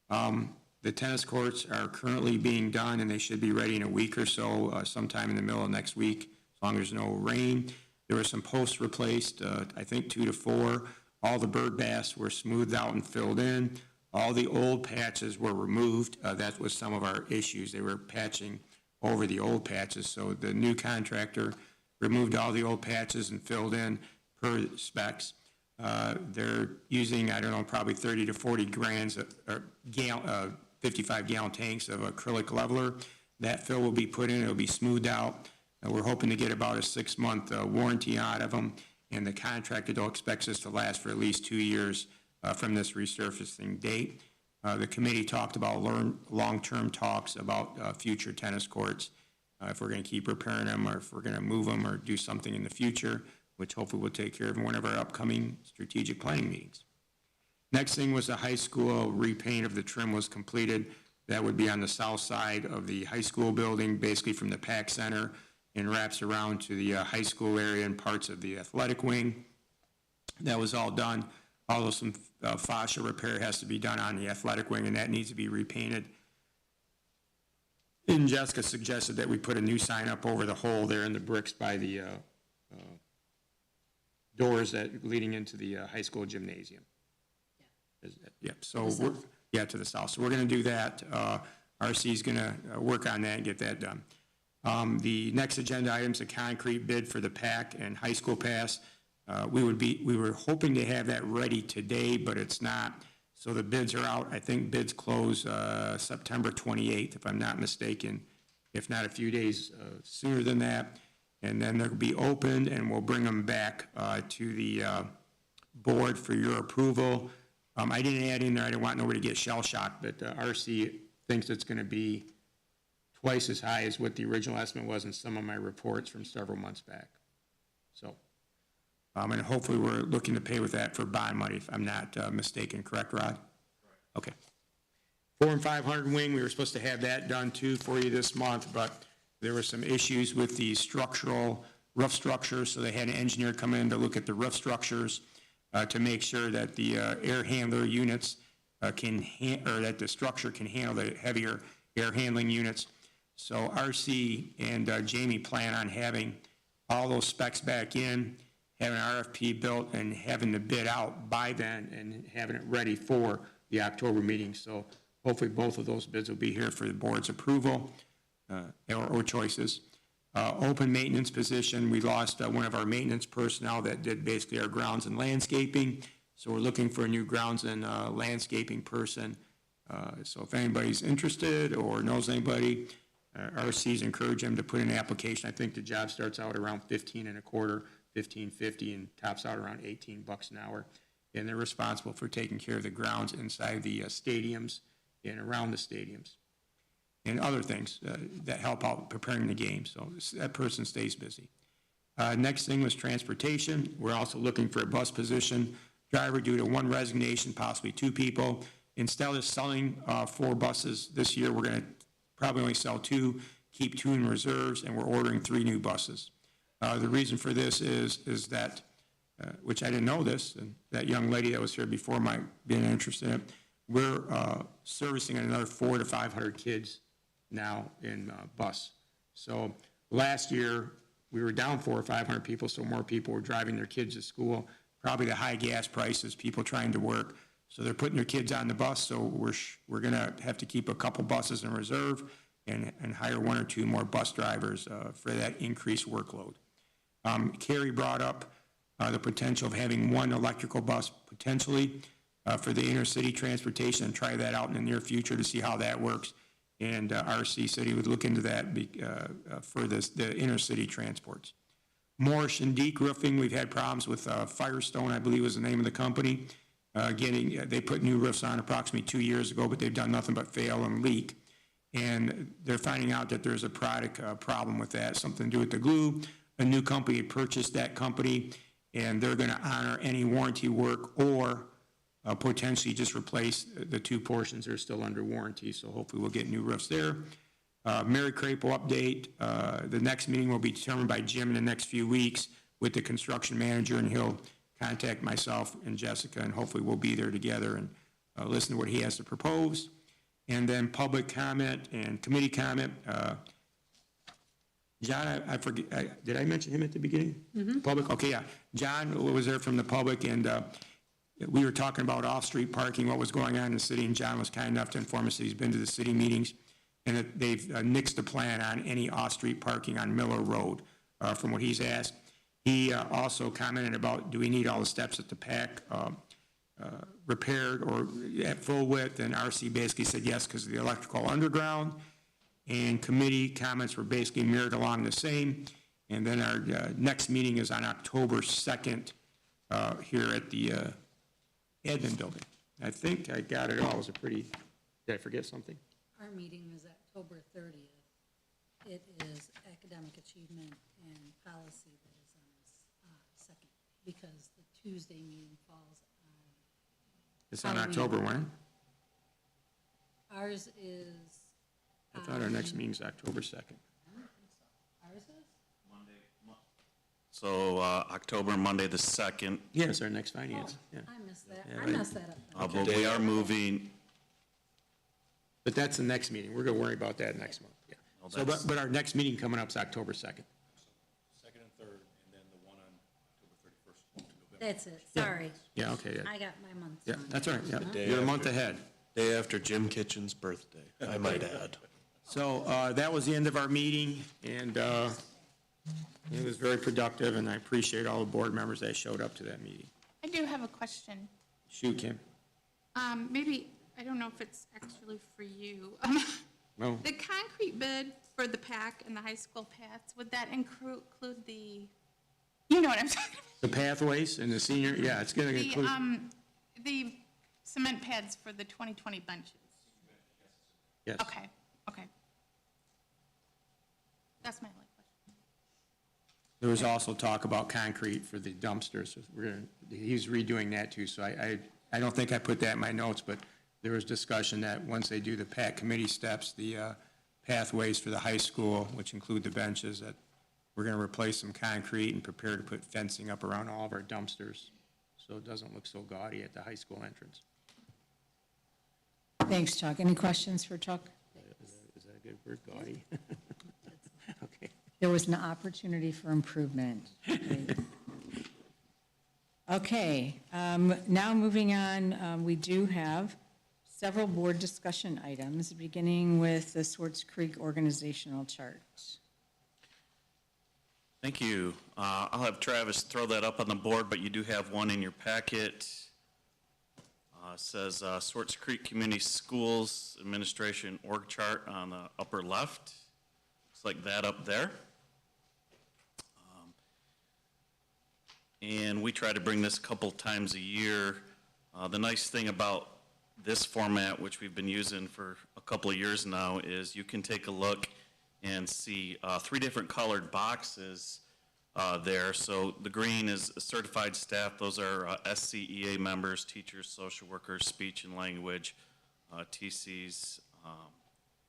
The tennis courts are currently being done, and they should be ready in a week or so, sometime in the middle of next week, as long as there's no rain. There were some posts replaced, I think 2 to 4. All the bird baths were smoothed out and filled in. All the old patches were removed. That was some of our issues. They were patching over the old patches, so the new contractor removed all the old patches and filled in per specs. They're using, I don't know, probably 30 to 40 gallons, or 55-gallon tanks of acrylic leveler. That fill will be put in, it'll be smoothed out. We're hoping to get about a 6-month warranty out of them, and the contractor though expects us to last for at least 2 years from this resurfacing date. The committee talked about long-term talks about future tennis courts, if we're going to keep repairing them or if we're going to move them or do something in the future, which hopefully we'll take care of in one of our upcoming strategic planning meetings. Next thing was the high school repaint of the trim was completed. That would be on the south side of the high school building, basically from the PAC Center, and wraps around to the high school area and parts of the athletic wing. That was all done. Although some fascia repair has to be done on the athletic wing, and that needs to be repainted. And Jessica suggested that we put a new sign up over the hole there in the bricks by the doors that leading into the high school gymnasium. Yeah, so we're, yeah, to the south. So we're going to do that. RC's going to work on that and get that done. The next agenda item is a concrete bid for the PAC and high school pass. We were hoping to have that ready today, but it's not. So the bids are out. I think bids close September 28th, if I'm not mistaken, if not a few days sooner than that. And then they'll be opened, and we'll bring them back to the board for your approval. I didn't add in there, I didn't want nobody to get shell-shocked, but RC thinks it's going to be twice as high as what the original estimate was in some of my reports from several months back. So, and hopefully we're looking to pay with that for bond money, if I'm not mistaken. Correct, Rod? Okay. 4 and 500 wing, we were supposed to have that done too for you this month, but there were some issues with the structural roof structures, so they had an engineer come in to look at the roof structures to make sure that the air handler units or that the structure can handle the heavier air handling units. So RC and Jamie plan on having all those specs back in, having an RFP built, and having the bid out by then, and having it ready for the October meeting. So Hopefully, both of those bids will be here for the board's approval or choices. Open maintenance position, we lost one of our maintenance personnel that did basically our grounds and landscaping. So we're looking for a new grounds and landscaping person. So if anybody's interested or knows anybody, RC's encourage them to put in an application. I think the job starts out around $15.25, $15.50, and tops out around $18 an hour. And they're responsible for taking care of the grounds inside the stadiums and around the stadiums, and other things that help out preparing the game. So that person stays busy. Next thing was transportation. We're also looking for a bus position driver due to one resignation, possibly 2 people. Instead of selling 4 buses this year, we're going to probably only sell 2, keep 2 in reserves, and we're ordering 3 new buses. The reason for this is that, which I didn't know this, and that young lady that was here before might be interested in it, we're servicing another 400 to 500 kids now in bus. So last year, we were down 400 or 500 people, so more people were driving their kids to school. Probably the high gas prices, people trying to work. So they're putting their kids on the bus, so we're going to have to keep a couple buses in reserve and hire 1 or 2 more bus drivers for that increased workload. Carrie brought up the potential of having 1 electrical bus potentially for the inner city transportation, and try that out in the near future to see how that works. And RC City would look into that for the inner city transports. Morris and Deek Roofing, we've had problems with Firestone, I believe was the name of the company. They put new roofs on approximately 2 years ago, but they've done nothing but fail and leak. And they're finding out that there's a product problem with that, something to do with the glue. A new company purchased that company, and they're going to honor any warranty work or potentially just replace the 2 portions that are still under warranty. So hopefully we'll get new roofs there. Mary Crapo update. The next meeting will be determined by Jim in the next few weeks with the construction manager, and he'll contact myself and Jessica, and hopefully we'll be there together and listen to what he has to propose. And then public comment and committee comment. John, I forget, did I mention him at the beginning? Mm-hmm. Public, okay, yeah. John was there from the public, and we were talking about off-street parking, what was going on in the city, and John was kind enough to inform us that he's been to the city meetings, and that they've nixed the plan on any off-street parking on Miller Road, from what he's asked. He also commented about, do we need all the steps at the PAC repaired or at full width, and RC basically said yes because of the electrical underground, and committee comments were basically mirrored along the same. And then our next meeting is on October 2nd here at the admin building. I think I got it all. It was a pretty, did I forget something? Our meeting is October 30th. It is academic achievement and policy that is on the second, because the Tuesday meeting falls on. It's on October when? Ours is. I thought our next meeting's October 2nd. Ours is? So October, Monday the 2nd. Yeah, it's our next finance. Yeah. I missed that. Yeah, I right. messed that up. But we are moving. But that's the next meeting. We're going to worry about that next month. Yeah. Well, So, but our next meeting coming up is October 2nd. Second and third, and then the one on October 31st. That's it. Sorry. Yeah, okay. Yeah, I got my months. yeah, wrong. that's all right. Yeah, day you're a month after. ahead. Day after Jim Kitchen's birthday, I might add. So that was the end of our meeting, and it was very productive, and I appreciate all the board members that showed up to that meeting. I do have a question. Shoot, Kim. Maybe, I don't know if it's actually for you. No. The concrete bid for the PAC and the high school paths, would that include the, you know what I'm talking about? The pathways and the senior, yeah, it's going to include. The cement pads for the 2020 benches? Yes. Okay. That's my only question. There was also talk about concrete for the dumpsters. He's redoing that too, so I don't think I put that in my notes, but there was discussion that once they do the PAC committee steps, the pathways for the high school, which include the benches, that we're going to replace some concrete and prepare to put fencing up around all of our dumpsters so it doesn't look so gaudy at the high school entrance. Thanks, Chuck. Any questions for Chuck? Is that a good word, gaudy? Okay. There was an opportunity for improvement. Right. Okay, now moving on, we do have several board discussion items, beginning with the Swartz Creek organizational chart. Thank you. I'll have Travis throw that up on the board, but you do have one in your packet. It says Swartz Creek Community Schools Administration org chart on the upper left. Looks like that up there. And we try to bring this a couple times a year. The nice thing about this format, which we've been using for a couple of years now, is you can take a look and see 3 different colored boxes there. So the green is certified staff. Those are SCEA members, teachers, social workers, speech and language, TCs,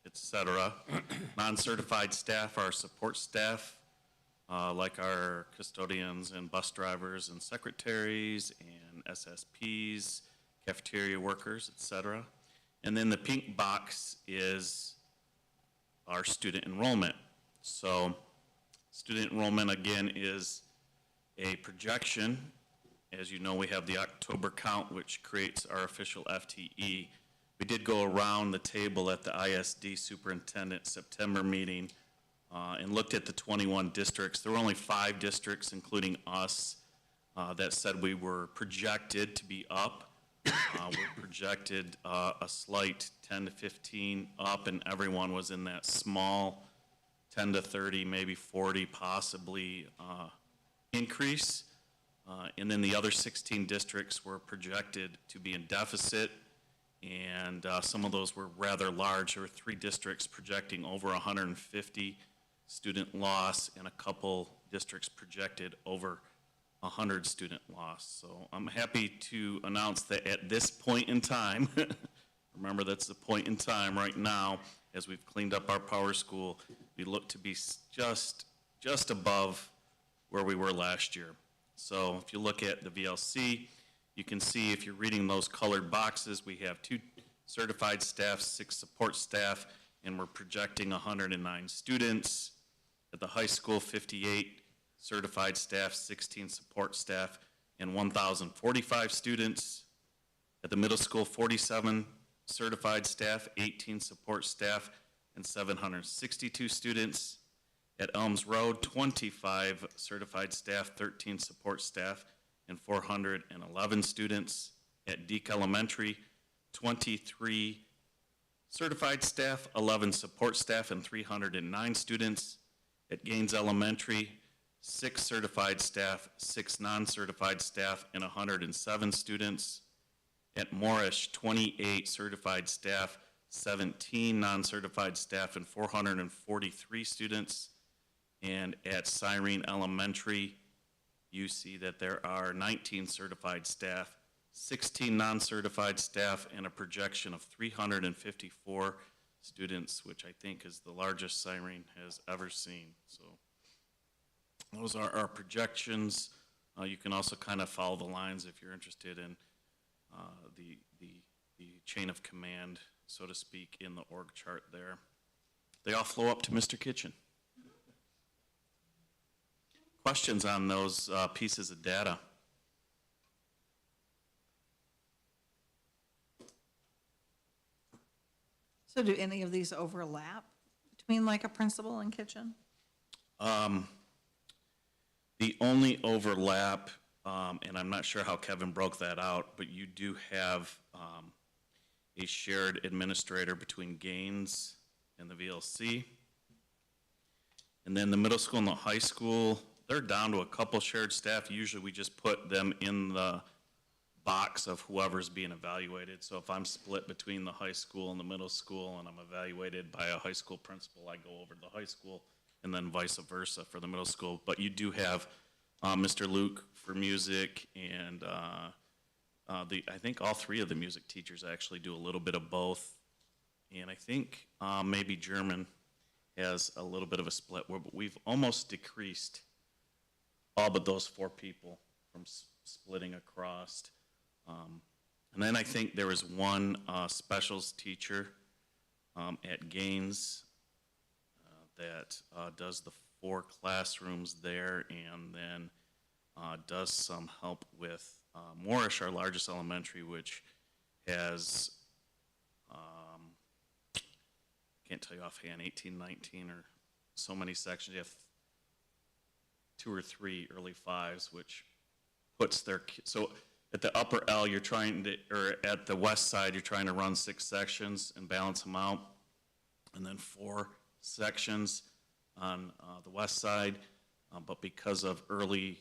et cetera. Non-certified staff are support staff, like our custodians and bus drivers and secretaries and SSPs, cafeteria workers, et cetera. And then the pink box is our student enrollment. So student enrollment, again, is a projection. As you know, we have the October count, which creates our official FTE. We did go around the table at the ISD superintendent September meeting and looked at the 21 districts. There were only 5 districts, including us, that said we were projected to be up. We projected a slight 10 to 15 up, and everyone was in that small 10 to 30, maybe 40 possibly increase. And then the other 16 districts were projected to be in deficit, and some of those were rather large. There were 3 districts projecting over 150 student loss, and a couple districts projected over 100 student loss. So I'm happy to announce that at this point in time, remember that's the point in time right now, as we've cleaned up our power school, we look to be just above where we were last year. So if you look at the VLC, you can see if you're reading those colored boxes, we have 2 certified staff, 6 support staff, and we're projecting 109 students. At the high school, 58 certified staff, 16 support staff, and 1,045 students. At the middle school, 47 certified staff, 18 support staff, and 762 students. At Elms Road, 25 certified staff, 13 support staff, and 411 students. At Deke Elementary, 23 certified staff, 11 support staff, and 309 students. At Gaines Elementary, 6 certified staff, 6 non-certified staff, and 107 students. At Morrish, 28 certified staff, 17 non-certified staff, and 443 students. And at Cyrene Elementary, you see that there are 19 certified staff, 16 non-certified staff, and a projection of 354 students, which I think is the largest Cyrene has ever seen. So those are our projections. You can also kind of follow the lines if you're interested in the chain of command, so to speak, in the org chart there. They all flow up to Mr. Kitchen. Questions on those pieces of data? So do any of these overlap between like a principal and kitchen? The only overlap, and I'm not sure how Kevin broke that out, but you do have a shared administrator between Gaines and the VLC. And then the middle school and the high school, they're down to a couple shared staff. Usually we just put them in the box of whoever's being evaluated. So if I'm split between the high school and the middle school and I'm evaluated by a high school principal, I go over to the high school, and then vice versa for the middle school. But you do have Mr. Luke for music, and I think all 3 of the music teachers actually do a little bit of both. And I think maybe German has a little bit of a split, where we've almost decreased all but those 4 people from splitting across. And then I think there was one specials teacher at Gaines that does the 4 classrooms there, and then does some help with Morrish, our largest elementary, which has Can't tell you offhand, 18, 19, or so many sections. You have 2 or 3 early 5s, which puts so at the upper L, you're trying to, or at the west side, you're trying to run 6 sections and balance them out, and then 4 sections on the west side. But because of early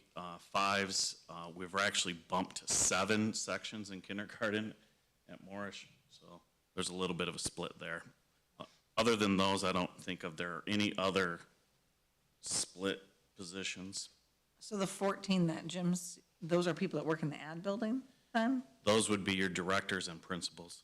5s, we've actually bumped to 7 sections in kindergarten at Moorish. So there's a little bit of a split there. Other than those, I don't think of there are any other split positions. So the 14 that Jim's, those are people that work in the ad building then? Those would be your directors and principals.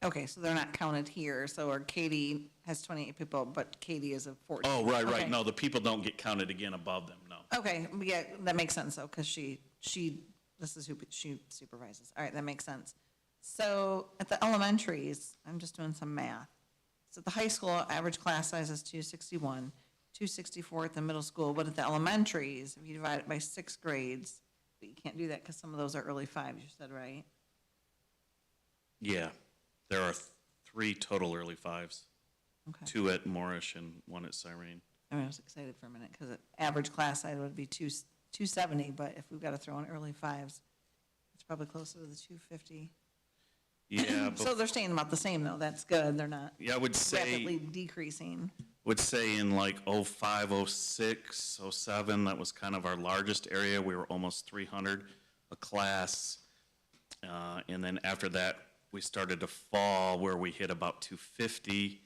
Okay, so they're not counted here, so or Katie has 28 people, but Katie is a 14. Oh, right. Okay. No, the people don't get counted again above them, no. Okay, yeah, that makes sense though, because this is who she supervises. All right, that makes sense. So at the elementaries, I'm just doing some math. So at the high school, average class size is 261, 264 at the middle school, but at the elementaries, if you divide it by 6 grades, but you can't do that because some of those are early 5s, you said, right? Yeah, there are 3 total early 5s. Okay. 2 at Moorish and 1 at Cyrene. I mean, I was excited for a minute because average class size would be 270, but if we've got to throw in early 5s, it's probably closer to the 250. Yeah, So they're staying about the same though, that's good, they're not yeah, I would rapidly say, decreasing. in like 05, 06, 07, that was kind of our largest area. We were almost 300 a class. And then after that, we started to fall where we hit about 250.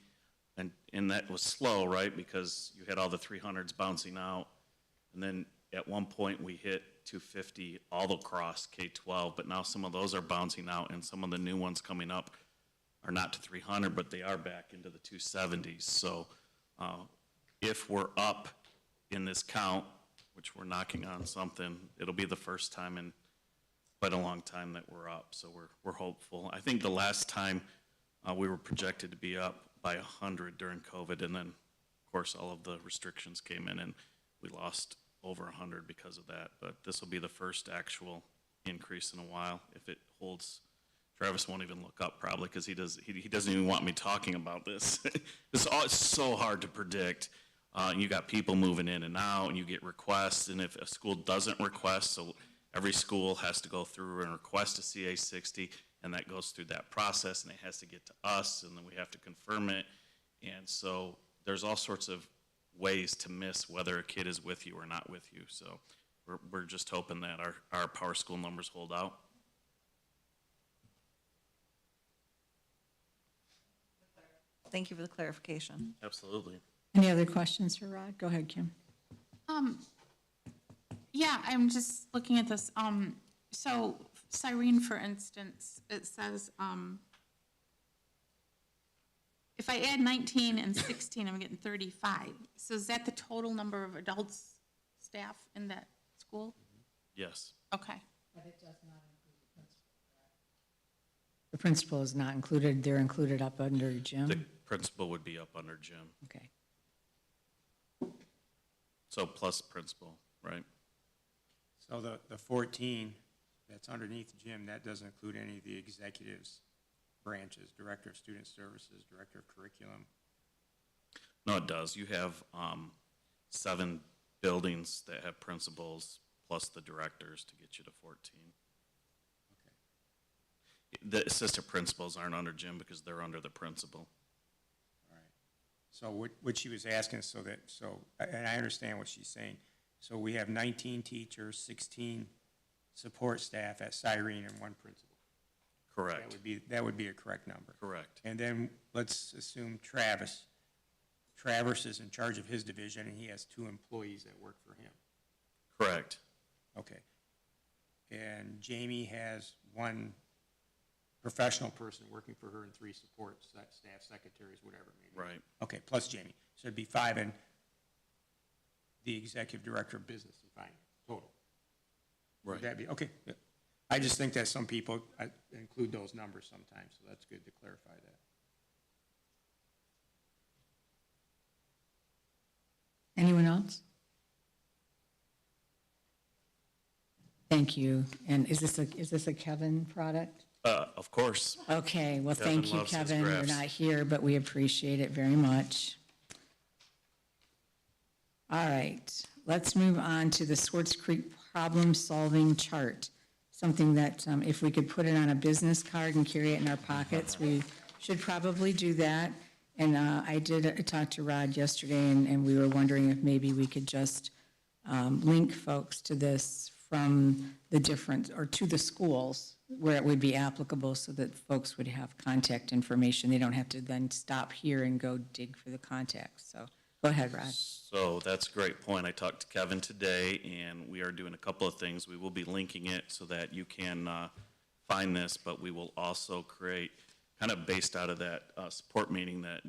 And that was slow, right? Because you had all the 300s bouncing out. And then at one point we hit 250 all across K-12, but now some of those are bouncing out and some of the new ones coming up are not to 300, but they are back into the 270s. So if we're up in this count, which we're knocking on something, it'll be the first time in quite a long time that we're up. So we're hopeful. I think the last time we were projected to be up by 100 during COVID, and then of course all of the restrictions came in and we lost over 100 because of that. But this will be the first actual increase in a while. If it holds, Travis won't even look up probably because he doesn't even want me talking about this. It's so hard to predict. You got people moving in and out, and you get requests, and if a school doesn't request, so every school has to go through and request a CA-60, and that goes through that process, and it has to get to us, and then we have to confirm it. And so there's all sorts of ways to miss whether a kid is with you or not with you. So we're just hoping that our power school numbers hold out. Thank you for the clarification. Absolutely. Any other questions for Rod? Go ahead, Kim. Yeah, I'm just looking at this. So Cyrene, for instance, it says, if I add 19 and 16, I'm getting 35. So is that the total number of adults, staff in that school? Yes. Okay. The principal is not included, they're included up under Jim? The principal would be up under Jim. Okay. So plus principal, right? So the 14 that's underneath Jim, that doesn't include any of the executives branches, Director of Student Services, Director of Curriculum. No, it does. You have 7 buildings that have principals plus the directors to get you to 14. Okay. The assistant principals aren't under Jim because they're under the principal. All right. So what she was asking, and I understand what she's saying. So we have 19 teachers, 16 support staff at Cyrene, and 1 principal. Correct. That would be a correct number. Correct. And then let's assume Travis is in charge of his division, and he has 2 employees that work for him. Correct. Okay. And Jamie has 1 professional person working for her and 3 support staff, secretaries, whatever it may be. Right. Okay, plus Jamie. So it'd be 5 and the executive director of business and finance total. Right. Would that be, okay. Yeah. I just think that some people include those numbers sometimes, so that's good to clarify that. Anyone else? Thank you. And is this a Kevin product? Of course. Okay, well, Kevin thank you, loves his Kevin. You're graphs. not here, but we appreciate it very much. All right, let's move on to the Swartz Creek problem-solving chart. Something that, if we could put it on a business card and carry it in our pockets, we should probably do that. And I did talk to Rod yesterday, and we were wondering if maybe we could just link folks to this from the different, or to the schools where it would be applicable so that folks would have contact information. They don't have to then stop here and go dig for the contacts. So go ahead, Rod. So that's a great point. I talked to Kevin today, and we are doing a couple of things. We will be linking it so that you can find this, but we will also create, kind of based out of that support meeting that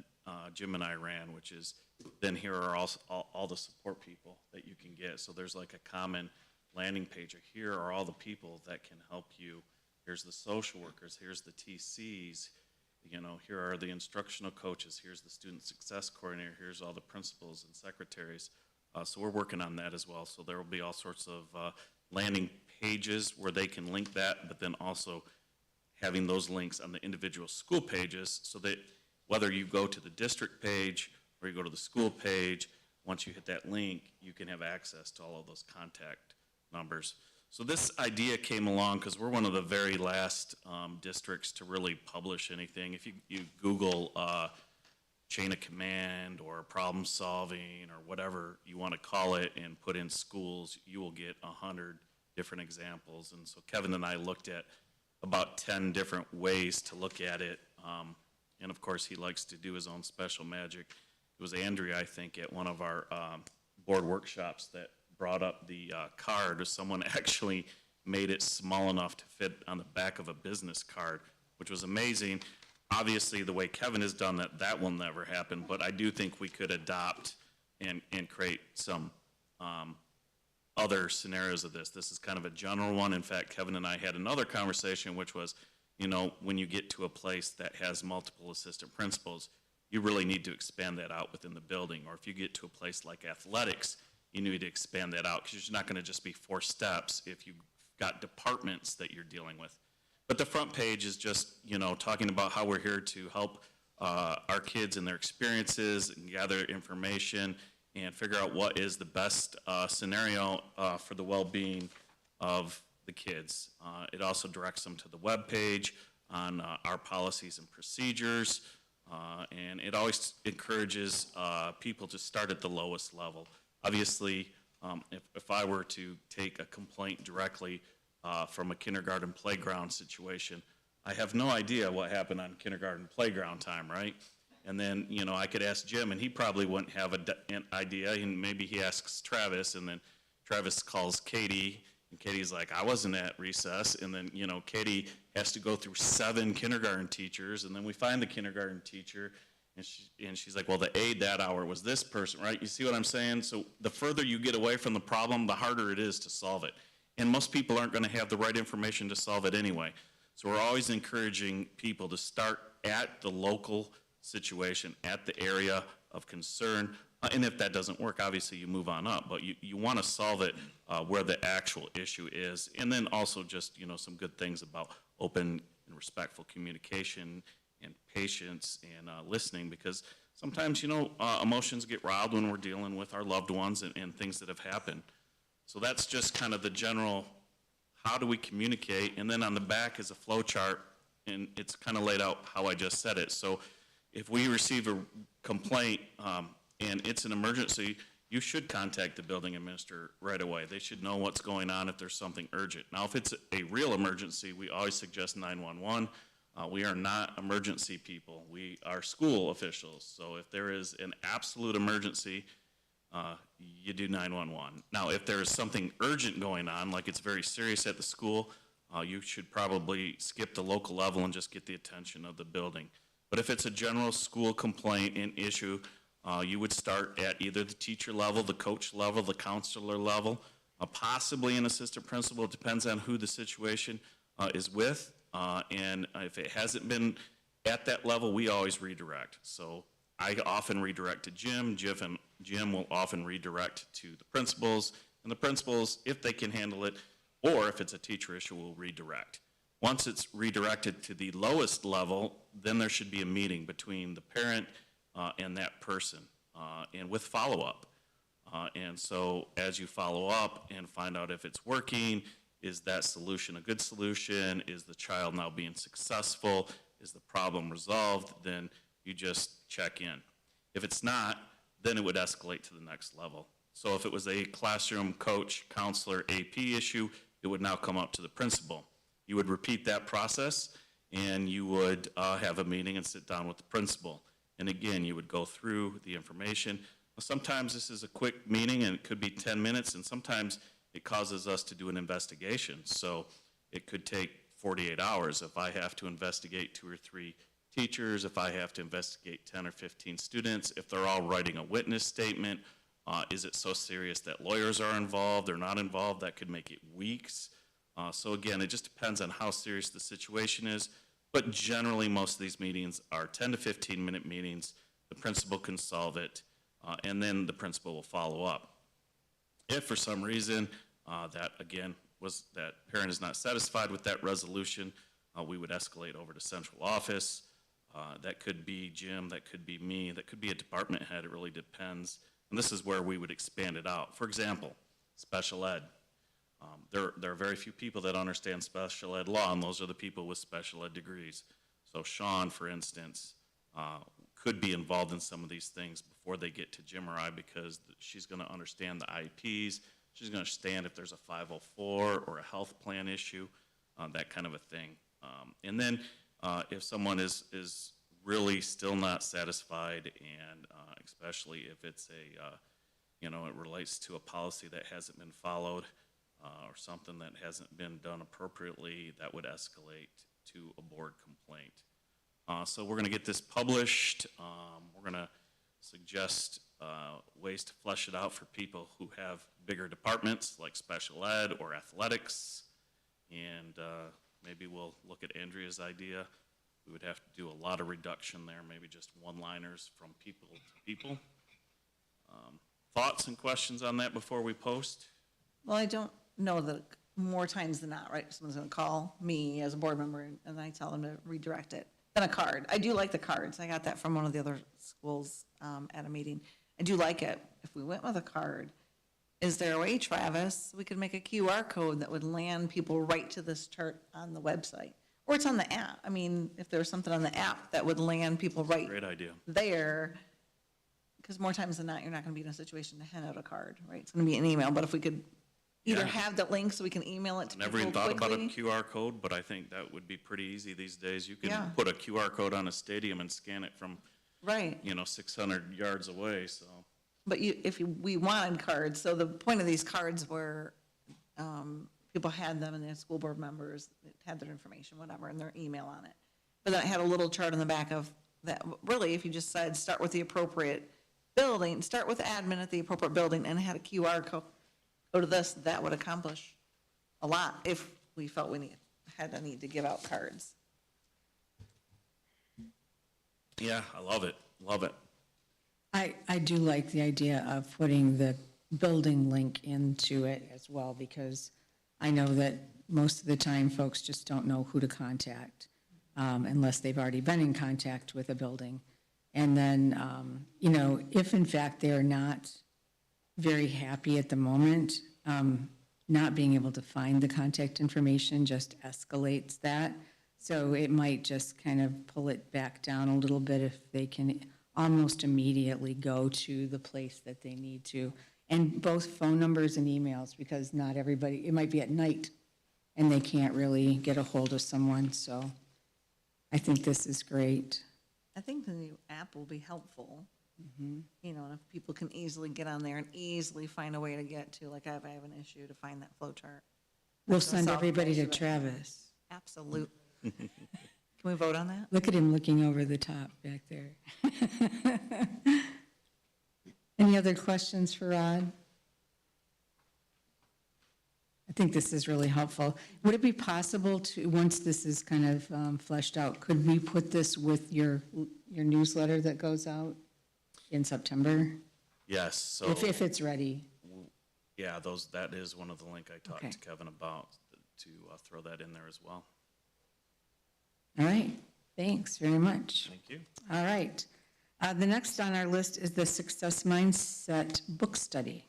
Jim and I ran, which is, then here are all the support people that you can get. So there's like a common landing page. Here are all the people that can help you. Here's the social workers. Here's the TCs. You know, here are the instructional coaches. Here's the student success coordinator. Here's all the principals and secretaries. So we're working on that as well. So there will be all sorts of landing pages where they can link that, but then also having those links on the individual school pages so that whether you go to the district page or you go to the school page, once you hit that link, you can have access to all of those contact numbers. So this idea came along because we're one of the very last districts to really publish anything. If you Google chain of command or problem solving or whatever you want to call it and put in schools, you will get 100 different examples. And so Kevin and I looked at about 10 different ways to look at it. And of course, he likes to do his own special magic. It was Andrea, I think, at one of our board workshops that brought up the card. Someone actually made it small enough to fit on the back of a business card, which was amazing. Obviously, the way Kevin has done that, that will never happen, but I do think we could adopt and create some other scenarios of this. This is kind of a general one. In fact, Kevin and I had another conversation, which was, you know, when you get to a place that has multiple assistant principals, you really need to expand that out within the building. Or if you get to a place like athletics, you need to expand that out because you're not going to just be 4 steps if you've got departments that you're dealing with. But the front page is just, you know, talking about how we're here to help our kids and their experiences and gather information and figure out what is the best scenario for the well-being of the kids. It also directs them to the web page on our policies and procedures, and it always encourages people to start at the lowest level. Obviously, if I were to take a complaint directly from a kindergarten playground situation, I have no idea what happened on kindergarten playground time, right? And then, you know, I could ask Jim, and he probably wouldn't have an idea, and maybe he asks Travis, and then Travis calls Katie, and Katie's like, I wasn't at recess, and then, you know, Katie has to go through 7 kindergarten teachers, and then we find the kindergarten teacher, and she's like, well, the aide that hour was this person, right? You see what I'm saying? So the further you get away from the problem, the harder it is to solve it. And most people aren't going to have the right information to solve it anyway. So we're always encouraging people to start at the local situation, at the area of concern. And if that doesn't work, obviously you move on up. But you want to solve it where the actual issue is. And then also just, you know, some good things about open and respectful communication and patience and listening, because sometimes, you know, emotions get riled when we're dealing with our loved ones and things that have happened. So that's just kind of the general, how do we communicate? And then on the back is a flow chart, and it's kind of laid out how I just said it. So if we receive a complaint and it's an emergency, you should contact the building administrator right away. They should know what's going on if there's something urgent. Now, if it's a real emergency, we always suggest 911. We are not emergency people. We are school officials. So if there is an absolute emergency, you do 911. Now, if there is something urgent going on, like it's very serious at the school, you should probably skip the local level and just get the attention of the building. But if it's a general school complaint and issue, you would start at either the teacher level, the coach level, the counselor level, possibly an assistant principal. It depends on who the situation is with. And if it hasn't been at that level, we always redirect. So I often redirect to Jim. Jim will often redirect to the principals. And the principals, if they can handle it, or if it's a teacher issue, will redirect. Once it's redirected to the lowest level, then there should be a meeting between the parent and that person, and with follow-up. And so as you follow up and find out if it's working, is that solution a good solution? Is the child now being successful? Is the problem resolved? Then you just check in. If it's not, then it would escalate to the next level. So if it was a classroom coach, counselor, AP issue, it would now come up to the principal. You would repeat that process, and you would have a meeting and sit down with the principal. And again, you would go through the information. Sometimes this is a quick meeting, and it could be 10 minutes, and sometimes it causes us to do an investigation. So it could take 48 hours if I have to investigate 2 or 3 teachers, if I have to investigate 10 or 15 students, if they're all writing a witness statement. Is it so serious that lawyers are involved or not involved? That could make it weeks. So again, it just depends on how serious the situation is. But generally, most of these meetings are 10 to 15-minute meetings. The principal can solve it, and then the principal will follow up. If for some reason that parent is not satisfied with that resolution, we would escalate over to central office. That could be Jim, that could be me, that could be a department head. It really depends. And this is where we would expand it out. For example, special ed. There are very few people that understand special ed law, and those are the people with special ed degrees. So Sean, for instance, could be involved in some of these things before they get to Jim or I, because she's going to understand the IEPs. She's going to understand if there's a 504 or a health plan issue, that kind of a thing. And then if someone is really still not satisfied, and especially if it's it relates to a policy that hasn't been followed, or something that hasn't been done appropriately, that would escalate to a board complaint. So we're going to get this published. We're going to suggest ways to flesh it out for people who have bigger departments like special ed or athletics. And maybe we'll look at Andrea's idea. We would have to do a lot of reduction there, maybe just one-liners from people to people. Thoughts and questions on that before we post? Well, I don't know that more times than not, right? Someone's gonna call me as a board member and I tell them to redirect it. Then a card. I do like the cards. I got that from one of the other schools at a meeting. I do like it. If we went with a card, is there a way, Travis, we could make a QR code that would land people right to this chart on the website? Or it's on the app. I mean, if there was something on the app that would land people right Great idea. there, because more times than not, you're not gonna be in a situation to hand out a card, right? It's gonna be an email, but if we could either Yeah. have the link so we can email it to people Never even thought about a quickly. QR code, but I think that would be pretty easy these days. You Yeah. can put a QR code on a stadium and scan it from, Right, 600 yards away, so. but we wanted cards, so the point of these cards were, people had them and they had school board members that had their information, whatever, and their email on it. But then it had a little chart on the back of that, really, if you just said, start with the appropriate building, start with admin at the appropriate building, and it had a QR code, go to this, that would accomplish a lot if we felt we had a need to give out cards. Yeah, I love it, love it. I do like the idea of putting the building link into it as well, because I know that most of the time folks just don't know who to contact unless they've already been in contact with a building. And then, if in fact they're not very happy at the moment, not being able to find the contact information just escalates that. So it might just kind of pull it back down a little bit if they can almost immediately go to the place that they need to. And both phone numbers and emails, because not everybody, it might be at night and they can't really get a hold of someone. So I think this is great. I think the new app will be helpful. And if people can easily get on there and easily find a way to get to, like, if I have an issue, to find that flow chart. We'll That's gonna send solve everybody most to of it. Travis. Absolutely. Can we vote on that? Look at him looking over the top back there. Any other questions for Rod? I think this is really helpful. Would it be possible to, once this is kind of fleshed out, could we put this with your newsletter that goes out in September? Yes, so, If it's ready. yeah, that is one of the link I talked Okay. to Kevin about, to throw that in there as well. All right, thanks very much. Thank you. All right. The next on our list is the Success Mindset book study.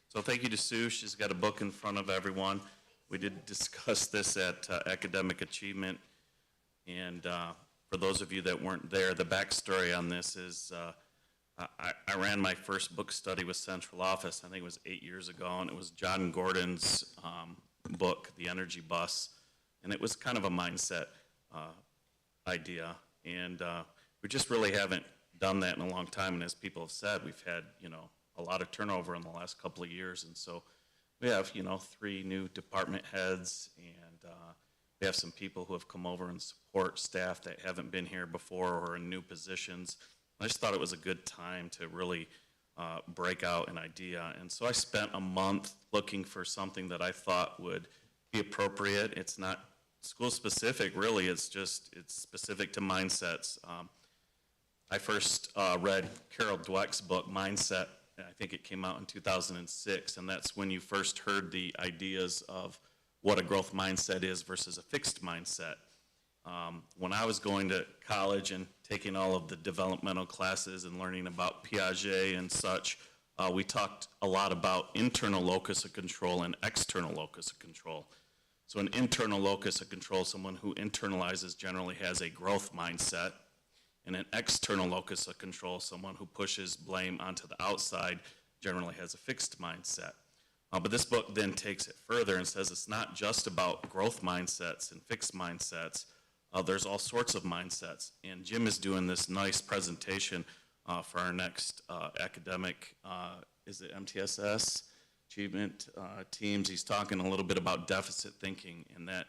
So thank you to Sue. She's got a book in front of everyone. We did discuss this at Academic Achievement. And for those of you that weren't there, the backstory on this is I ran my first book study with Central Office, I think it was 8 years ago, and it was John Gordon's book, The Energy Bus. And it was kind of a mindset idea. And we just really haven't done that in a long time. And as people have said, we've had, a lot of turnover in the last couple of years. And so we have, 3 new department heads, and we have some people who have come over and support staff that haven't been here before or in new positions. I just thought it was a good time to really break out an idea. And so I spent a month looking for something that I thought would be appropriate. It's not school specific, really. It's specific to mindsets. I first read Carol Dweck's book, Mindset. I think it came out in 2006, and that's when you first heard the ideas of what a growth mindset is versus a fixed mindset. When I was going to college and taking all of the developmental classes and learning about Piaget and such, we talked a lot about internal locus of control and external locus of control. So an internal locus of control, someone who internalizes, generally has a growth mindset, and an external locus of control, someone who pushes blame onto the outside, generally has a fixed mindset. But this book then takes it further and says it's not just about growth mindsets and fixed mindsets. There's all sorts of mindsets. And Jim is doing this nice presentation for our next academic, is it MTSS achievement teams. He's talking a little bit about deficit thinking, and that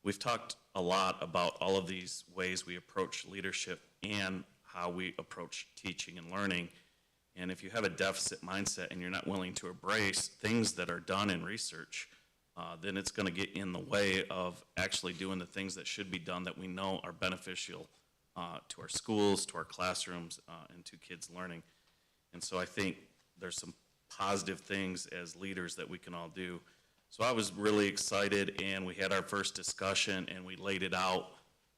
we've talked a lot about all of these ways we approach leadership and how we approach teaching and learning. And if you have a deficit mindset and you're not willing to embrace things that are done in research, then it's going to get in the way of actually doing the things that should be done that we know are beneficial to our schools, to our classrooms, and to kids' learning. And so I think there's some positive things as leaders that we can all do. So I was really excited, and we had our first discussion, and we laid it out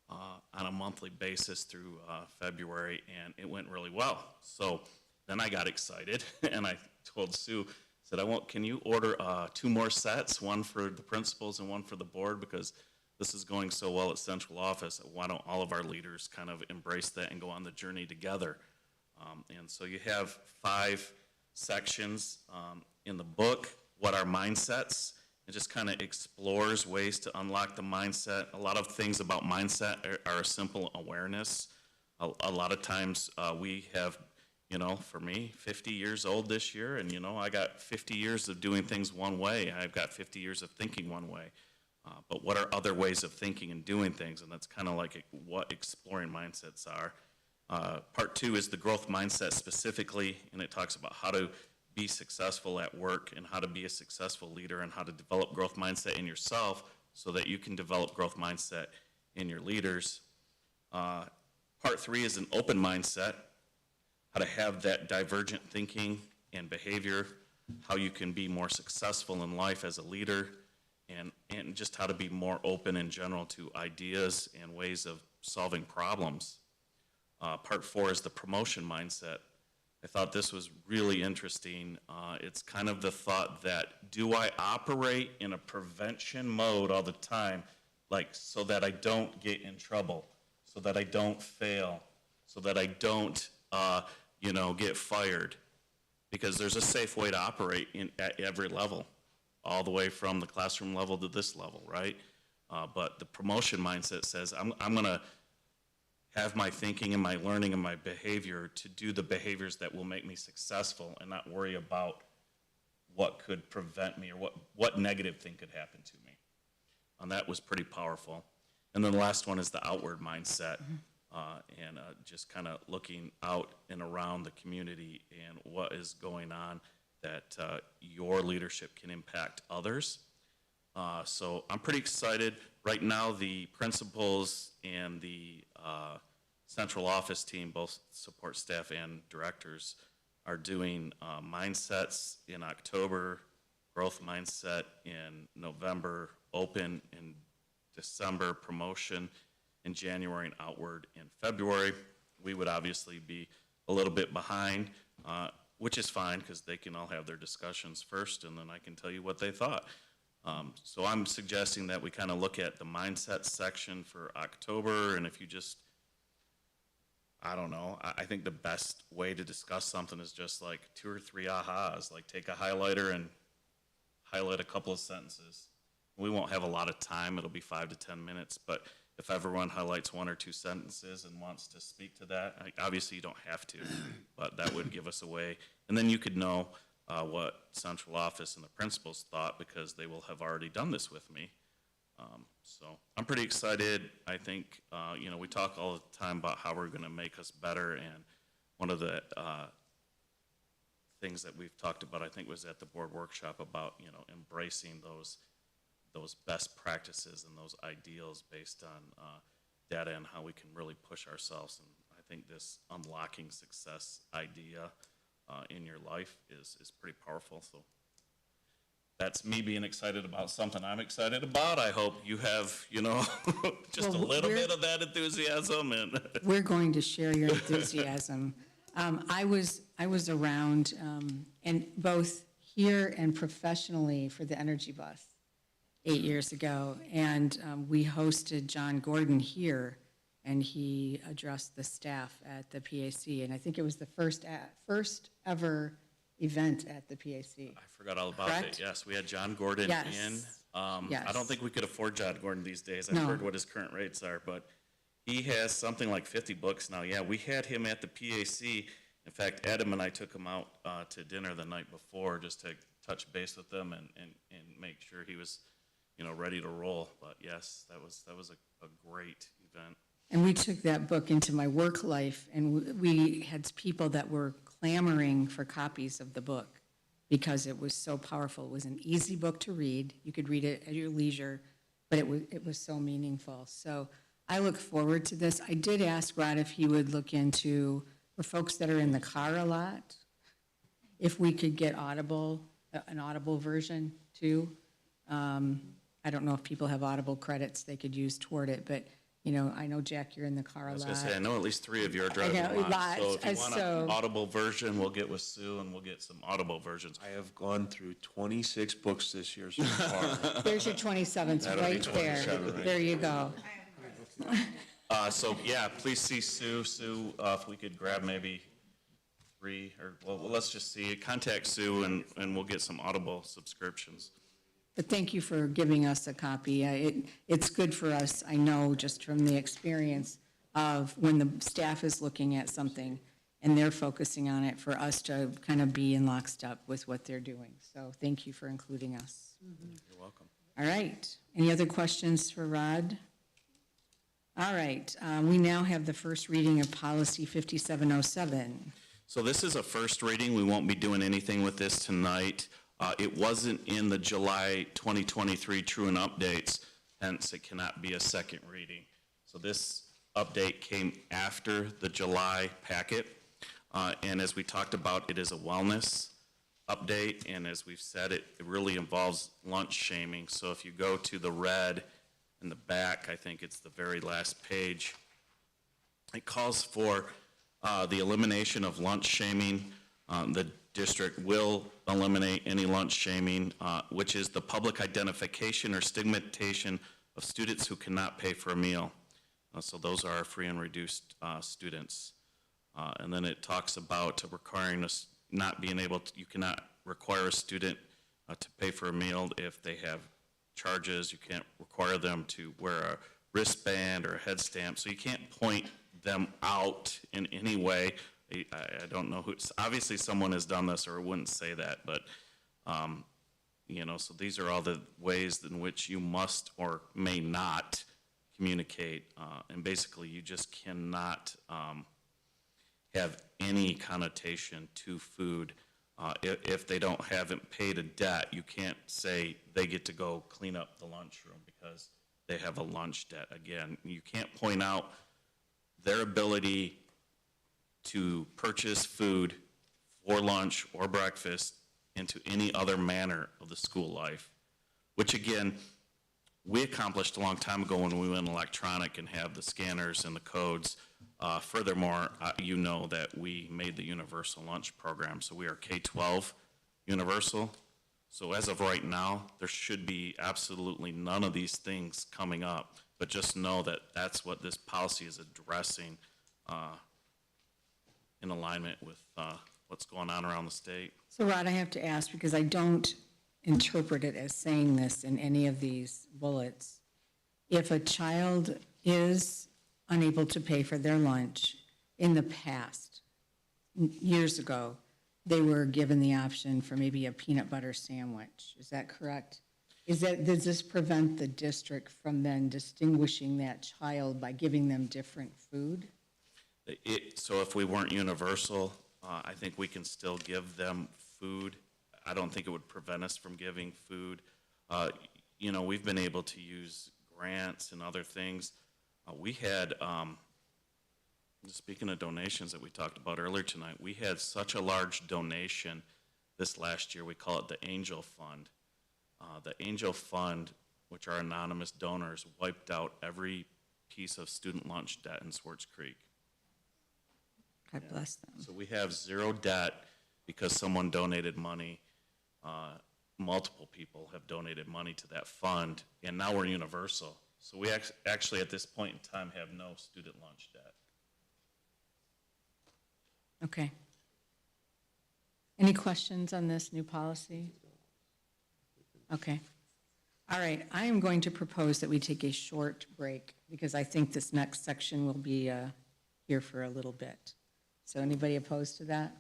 on a monthly basis through February, and it went really well. So then I got excited, and I told Sue, said, can you order 2 more sets, one for the principals and one for the board, because this is going so well at Central Office. Why don't all of our leaders kind of embrace that and go on the journey together? And so you have 5 sections in the book. What are mindsets? It just kind of explores ways to unlock the mindset. A lot of things about mindset are a simple awareness. A lot of times we have, for me, 50 years old this year, and I got 50 years of doing things one way. I've got 50 years of thinking one way. But what are other ways of thinking and doing things? And that's kind of like what exploring mindsets are. Part 2 is the growth mindset specifically, and it talks about how to be successful at work and how to be a successful leader and how to develop growth mindset in yourself so that you can develop growth mindset in your leaders. Part 3 is an open mindset, how to have that divergent thinking and behavior, how you can be more successful in life as a leader, and just how to be more open in general to ideas and ways of solving problems. Part 4 is the promotion mindset. I thought this was really interesting. It's kind of the thought that, do I operate in a prevention mode all the time, like so that I don't get in trouble, so that I don't fail, so that I don't, get fired? Because there's a safe way to operate at every level, all the way from the classroom level to this level, right? But the promotion mindset says, I'm going to have my thinking and my learning and my behavior to do the behaviors that will make me successful and not worry about what could prevent me or what negative thing could happen to me. And that was pretty powerful. And then the last one is the outward mindset, and just kind of looking out and around the community and what is going on that your leadership can impact others. So I'm pretty excited. Right now, the principals and the central office team, both support staff and directors, are doing mindsets in October, growth mindset in November, open in December, promotion in January and outward in February. We would obviously be a little bit behind, which is fine because they can all have their discussions first and then I can tell you what they thought. So I'm suggesting that we kind of look at the mindset section for October, and if you just, I don't know, I think the best way to discuss something is just like 2 or 3 ahas, like take a highlighter and highlight a couple of sentences. We won't have a lot of time, it'll be 5 to 10 minutes, but if everyone highlights 1 or 2 sentences and wants to speak to that, obviously you don't have to, but that would give us a way. And then you could know what central office and the principals thought because they will have already done this with me. So I'm pretty excited. I think, you know, we talk all the time about how we're gonna make us better, and one of the things that we've talked about, I think, was at the board workshop about, you know, embracing those best practices and those ideals based on data and how we can really push ourselves. And I think this unlocking success idea in your life is pretty powerful. So that's me being excited about something I'm excited about. I hope you have, you know, just Well, a little we're- bit of that enthusiasm. And We're going to share your enthusiasm. I was around, and both here and professionally for the Energy Bus 8 years ago, and we hosted John Gordon here, and he addressed the staff at the PAC, and I think it was the first ever event at the PAC. I forgot all about Correct? it. Yes, we had John Gordon Yes. in. Yes. I don't think we could afford John Gordon these days. I've No. heard what his current rates are, but he has something like 50 books now. Yeah, we had him at the PAC. In fact, Adam and I took him out to dinner the night before just to touch base with him and make sure he was, you know, ready to roll. But yes, that was a great event. And we took that book into my work life, and we had people that were clamoring for copies of the book because it was so powerful. It was an easy book to read. You could read it at your leisure, but it was so meaningful. So I look forward to this. I did ask Rod if he would look into, for folks that are in the car a lot, if we could get an Audible version too. I don't know if people have Audible credits they could use toward it, but, you know, I know, Jack, you're in the car a lot. I was gonna say, I know at least 3 of you are driving know, a lot. lots. So if you want So- an Audible version, we'll get with Sue and we'll get some Audible versions. I have gone through 26 books this year so far. There's your 27th, That'll be right there. 27 right There you go. So, yeah, please see Sue. Sue, if we could grab maybe 3, or, well, let's just see. Contact Sue and we'll get some Audible subscriptions. But thank you for giving us a copy. It's good for us, I know, just from the experience of when the staff is looking at something and they're focusing on it, for us to kind of be in lockstep with what they're doing. So thank you for including us. You're welcome. All right. Any other questions for Rod? All right. We now have the first reading of Policy 5707. So this is a first reading. We won't be doing anything with this tonight. It wasn't in the July 2023 True and Updates, hence it cannot be a second reading. So this update came after the July packet. And as we talked about, it is a wellness update. And as we've said, it really involves lunch shaming. So if you go to the red in the back, I think it's the very last page, it calls for the elimination of lunch shaming. The district will eliminate any lunch shaming, which is the public identification or stigmatization of students who cannot pay for a meal. So those are our free and reduced students. And then it talks about requiring us not being able to, you cannot require a student to pay for a meal if they have charges. You can't require them to wear a wristband or a head stamp. So you can't point them out in any way. I don't know who, obviously someone has done this or wouldn't say that, but, you know, so these are all the ways in which you must or may not communicate. And basically you just cannot have any connotation to food. If they haven't paid a debt, you can't say they get to go clean up the lunchroom because they have a lunch debt. Again, you can't point out their ability to purchase food for lunch or breakfast into any other manner of the school life, which again, we accomplished a long time ago when we went electronic and have the scanners and the codes. Furthermore, you know that we made the universal lunch program, so we are K-12 universal. So as of right now, there should be absolutely none of these things coming up, but just know that that's what this policy is addressing in alignment with what's going on around the state. So Rod, I have to ask, because I don't interpret it as saying this in any of these bullets. If a child is unable to pay for their lunch in the past, years ago, they were given the option for maybe a peanut butter sandwich. Is that correct? Does this prevent the district from then distinguishing that child by giving them different food? So if we weren't universal, I think we can still give them food. I don't think it would prevent us from giving food. You know, we've been able to use grants and other things. We had, speaking of donations that we talked about earlier tonight, we had such a large donation this last year. We call it the Angel Fund. The Angel Fund, which are anonymous donors, wiped out every piece of student lunch debt in Swartz Creek. God bless them. So we have zero debt because someone donated money. Multiple people have donated money to that fund, and now we're universal. So we actually, at this point in time, have no student lunch debt. Okay. Any questions on this new policy? Okay. All right, I am going to propose that we take a short break because I think this next section will be here for a little bit. So anybody opposed to that?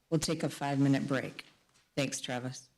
We'll take a 5-minute break. Thanks, Travis.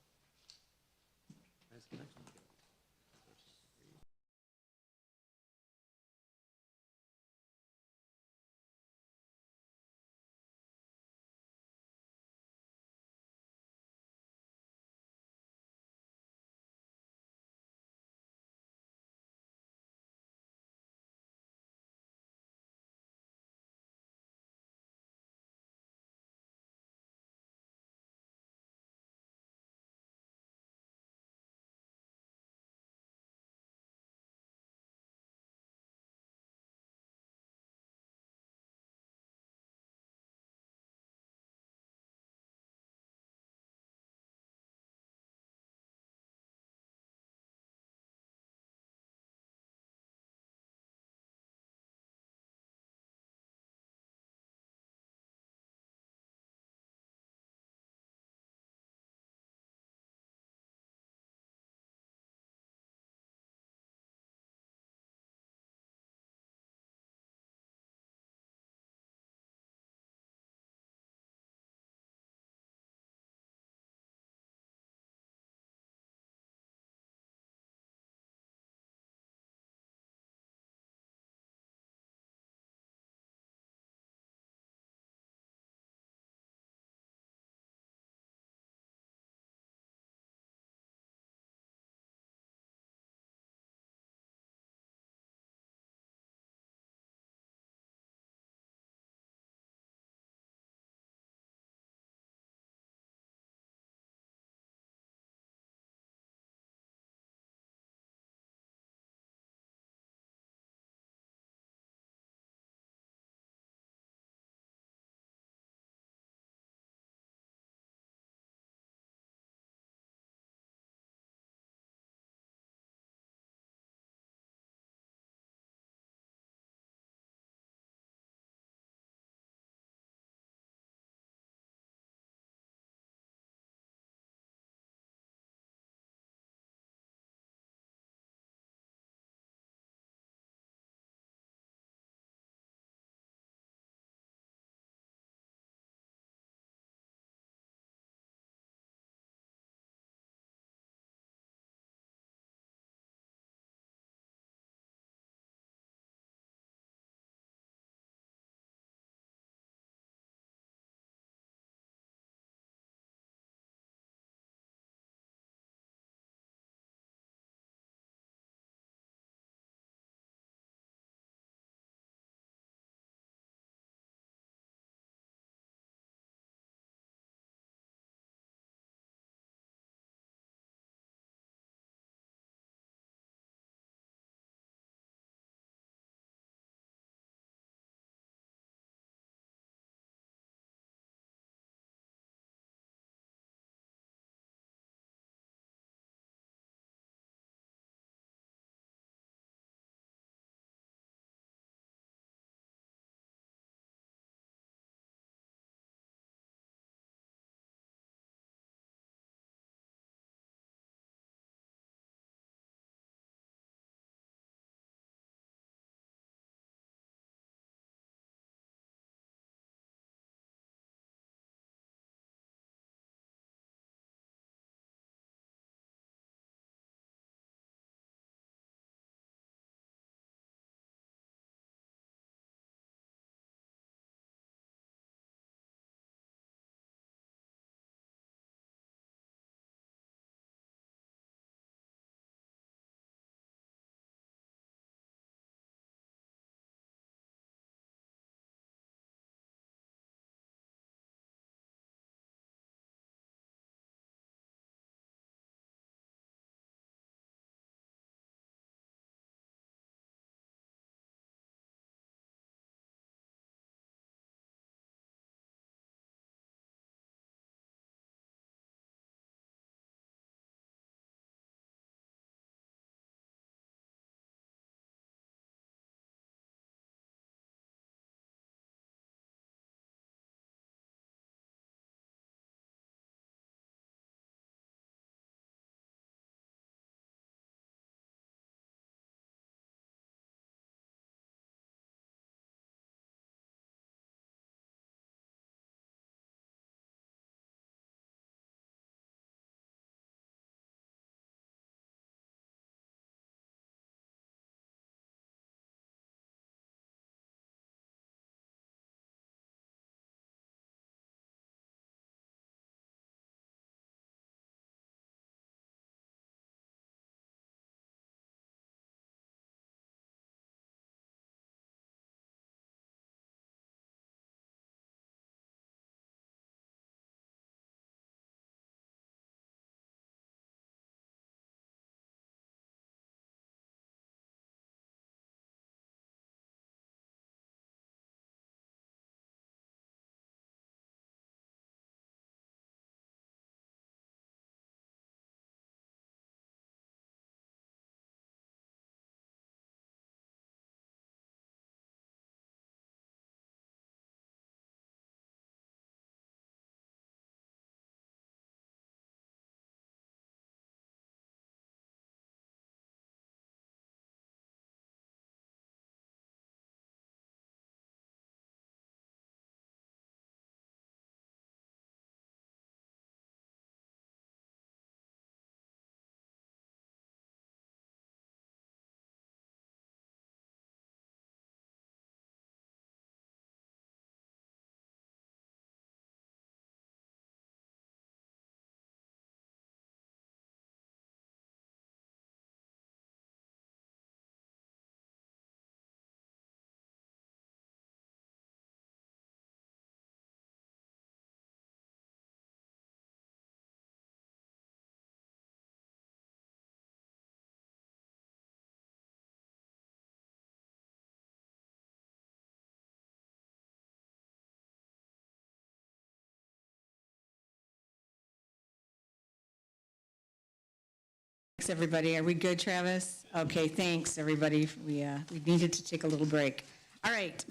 Thanks, everybody. Are we good, Travis? Okay, thanks, everybody. We needed to take a little break. All right,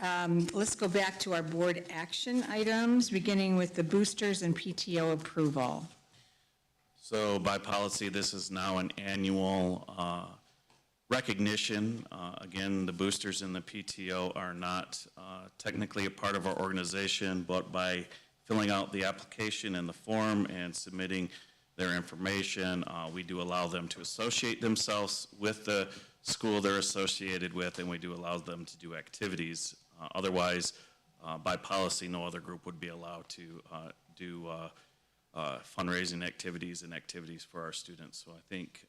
let's go back to our board action items, beginning with the boosters and PTO approval. So by policy, this is now an annual recognition. Again, the boosters and the PTO are not technically a part of our organization, but by filling out the application and the form and submitting their information, we do allow them to associate themselves with the school they're associated with, and we do allow them to do activities. Otherwise, by policy, no other group would be allowed to do fundraising activities and activities for our students. So I think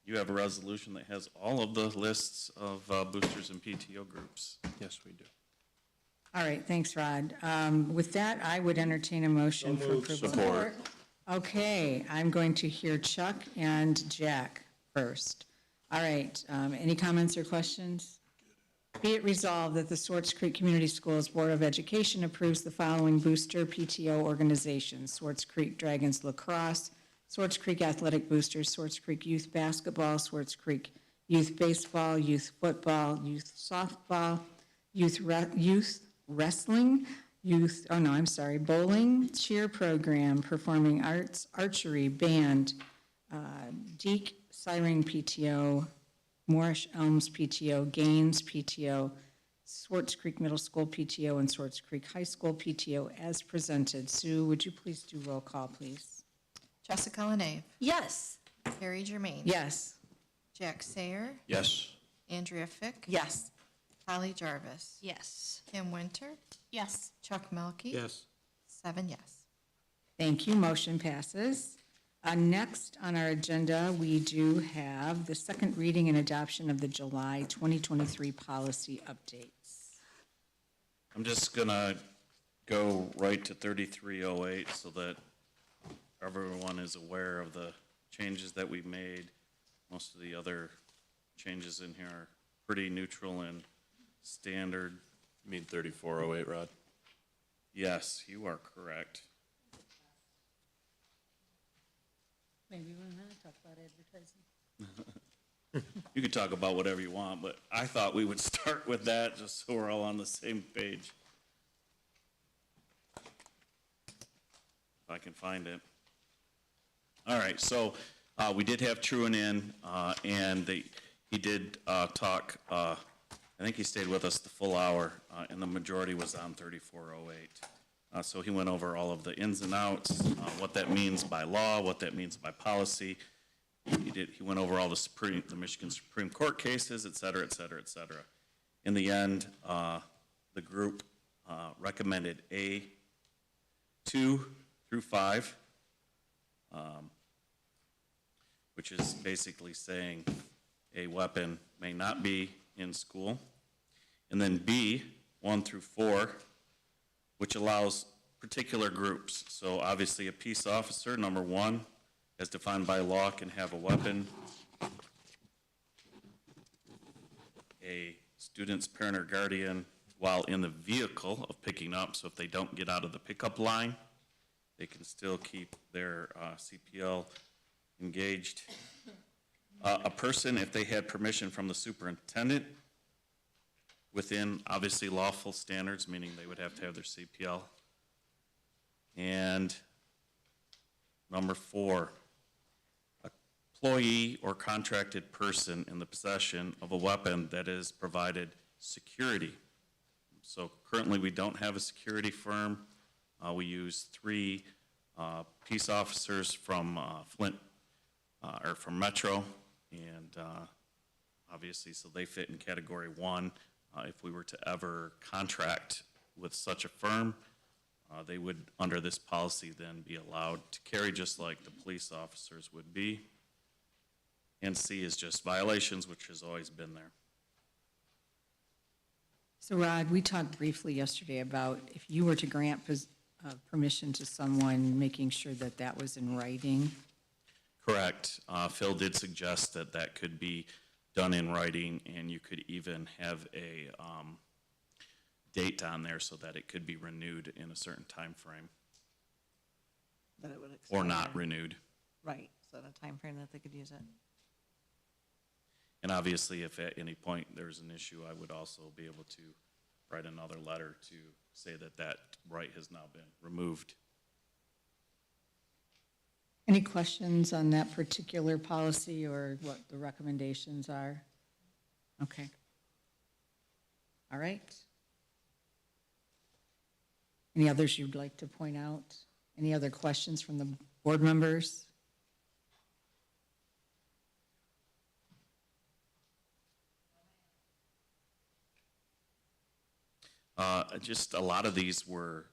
you have a resolution that has all of the lists of boosters and PTO groups. Yes, we do. All right, thanks, Rod. With that, I would entertain a motion for approval. Support. Okay, I'm going to hear Chuck and Jack first. All right, any comments or questions? Be it resolved that the Swartz Creek Community Schools Board of Education approves the following booster PTO organizations: Swartz Creek Dragons Lacrosse, Swartz Creek Athletic Boosters, Swartz Creek Youth Basketball, Swartz Creek Youth Baseball, Youth Football, Youth Softball, Youth Wrestling, Bowling, Cheer Program, Performing Arts, Archery, Band, Deke Siren PTO, Moorish Elms PTO, Gaines PTO, Swartz Creek Middle School PTO, and Swartz Creek High School PTO as presented. Sue, would you please do roll call, please? Jessica Lenave, Yes. Carrie Germain. Yes. Jack Sayer, Yes. Andrea Fick. Yes. Holly Jarvis. Yes. Kim Winter, Yes. Chuck Melkey. Yes. 7 yes. Thank you. Motion passes. Next on our agenda, we do have the second reading and adoption of the July 2023 policy updates. I'm just gonna go right to 3308 so that everyone is aware of the changes that we made. Most of the other changes in here are pretty neutral and standard. You mean 3408, Rod? Yes, you are correct. Maybe we're not talk about advertising. You could talk about whatever you want, but I thought we would start with that just so we're all on the same page. If I can find it. All right, so we did have Truan in, and he did talk, I think he stayed with us the full hour, and the majority was on 3408. So he went over all of the ins and outs, what that means by law, what that means by policy. He went over all the Michigan Supreme Court cases, et cetera, et cetera, et cetera. In the end, the group recommended A 2 through 5, which is basically saying a weapon may not be in school. And then B 1 through 4, which allows particular groups. So obviously a peace officer, number 1, as defined by law, can have a weapon. A student's parent or guardian, while in the vehicle of picking up, so if they don't get out of the pickup line, they can still keep their CPL engaged. A person, if they had permission from the superintendent, within obviously lawful standards, meaning they would have to have their CPL. And number 4, employee or contracted person in the possession of a weapon that is provided security. So currently we don't have a security firm. We use 3 peace officers from Flint, or from Metro, and obviously, so they fit in category 1. If we were to ever contract with such a firm, they would, under this policy, then be allowed to carry just like the police officers would be. And C is just violations, which has always been there. So Rod, we talked briefly yesterday about if you were to grant permission to someone, making sure that that was in writing. Correct. Phil did suggest that that could be done in writing, and you could even have a date on there so that it could be renewed in a certain time frame, That it would or expire. not renewed. Right, so the time frame that they could use it. And obviously, if at any point there's an issue, I would also be able to write another letter to say that that right has now been removed. Any questions on that particular policy or what the recommendations are? Okay. All right. Any others you'd like to point out? Any other questions from the board members? Just a lot of these were,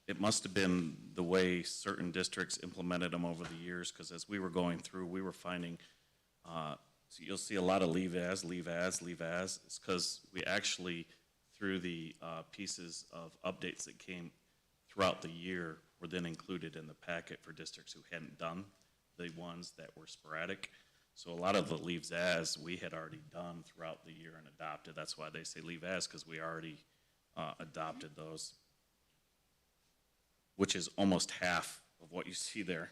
it must have been the way certain districts implemented them over the years, because as we were going through, we were finding, so you'll see a lot of leave as. It's because we actually, through the pieces of updates that came throughout the year, were then included in the packet for districts who hadn't done the ones that were sporadic. So a lot of the leaves as we had already done throughout the year and adopted. That's why they say leave as, because we already adopted those, which is almost half of what you see there.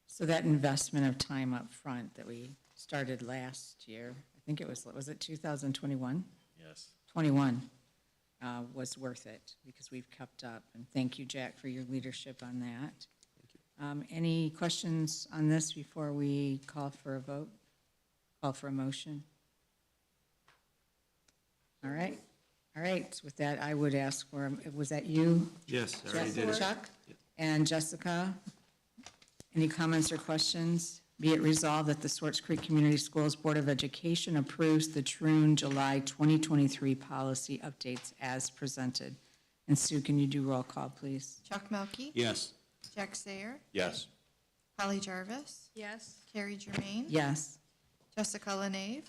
So that investment of time up front that we started last year, I think it was it 2021? Yes. 21 was worth it because we've kept up. And thank you, Jack, for your leadership on that. Any questions on this before we call for a vote? Call for a motion? All right. All right. With that, I would ask for, was that you? Yes, I already did it. Chuck? And Jessica? Any comments or questions? Be it resolved that the Swartz Creek Community Schools Board of Education approves the Troon July 2023 policy updates as presented. And Sue, can you do roll call, please? Chuck Melkey. Yes. Jack Sayer. Yes. Holly Jarvis. Yes. Carrie Germain. Yes. Jessica LaNave.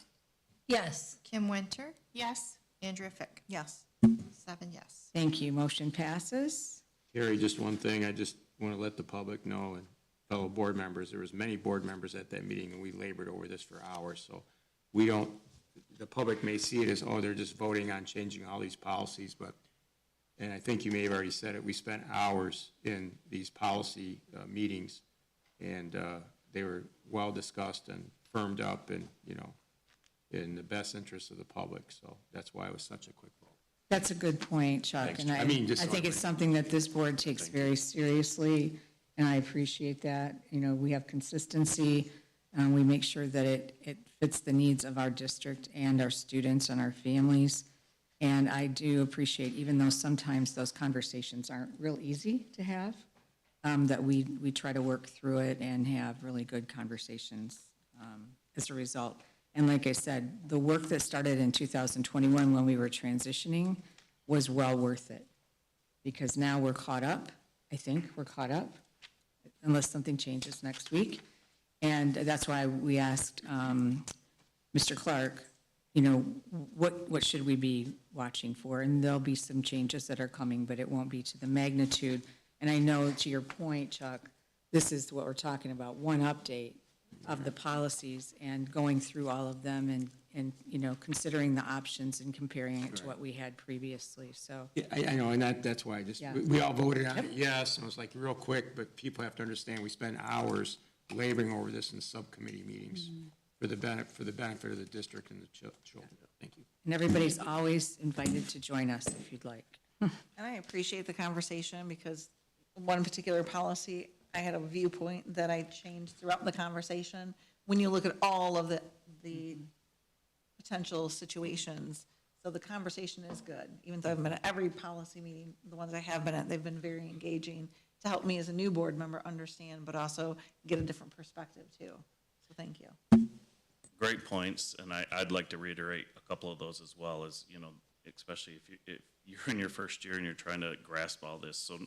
Yes. Kim Winter. Yes. Andrea Fick. Yes. 7 yes. Thank you. Motion passes. Carrie, just one thing, I just want to let the public know and fellow board members, there was many board members at that meeting and we labored over this for hours, so we don't, the public may see it as, oh, they're just voting on changing all these policies, but, and I think you may have already said it, we spent hours in these policy meetings and they were well discussed and firmed up and, you know, in the best interest of the public, so that's why it was such a quick vote. That's a good point, Chuck. Thanks, And Chuck. I mean, just I so think it's something that this board takes very seriously, and I appreciate that. You know, we have consistency, and we make sure that it fits the needs of our district and our students and our families. And I do appreciate, even though sometimes those conversations aren't real easy to have, that we try to work through it and have really good conversations as a result. And like I said, the work that started in 2021 when we were transitioning was well worth it. Because now we're caught up, I think we're caught up, unless something changes next week. And that's why we asked Mr. Clark, you know, what should we be watching for? And there'll be some changes that are coming, but it won't be to the magnitude. And I know, to your point, Chuck, this is what we're talking about, one update of the policies and going through all of them and you know, considering the options and comparing it to what we had previously, so. Yeah, I know, and that's why I just, Yeah. we all voted on it, yes, and it was like real quick, but people have to understand, we spend hours laboring over this in subcommittee meetings for the benefit of the district and the children. Thank you. And everybody's always invited to join us if you'd like. And I appreciate the conversation because one particular policy, I had a viewpoint that I changed throughout the conversation. When you look at all of the potential situations, so the conversation is good. Even though I've been at every policy meeting, the ones I have been at, they've been very engaging to help me as a new board member understand, but also get a different perspective too. So thank you. Great points, and I'd like to reiterate a couple of those as well, as, you know, especially if you're in your first year and you're trying to grasp all this. So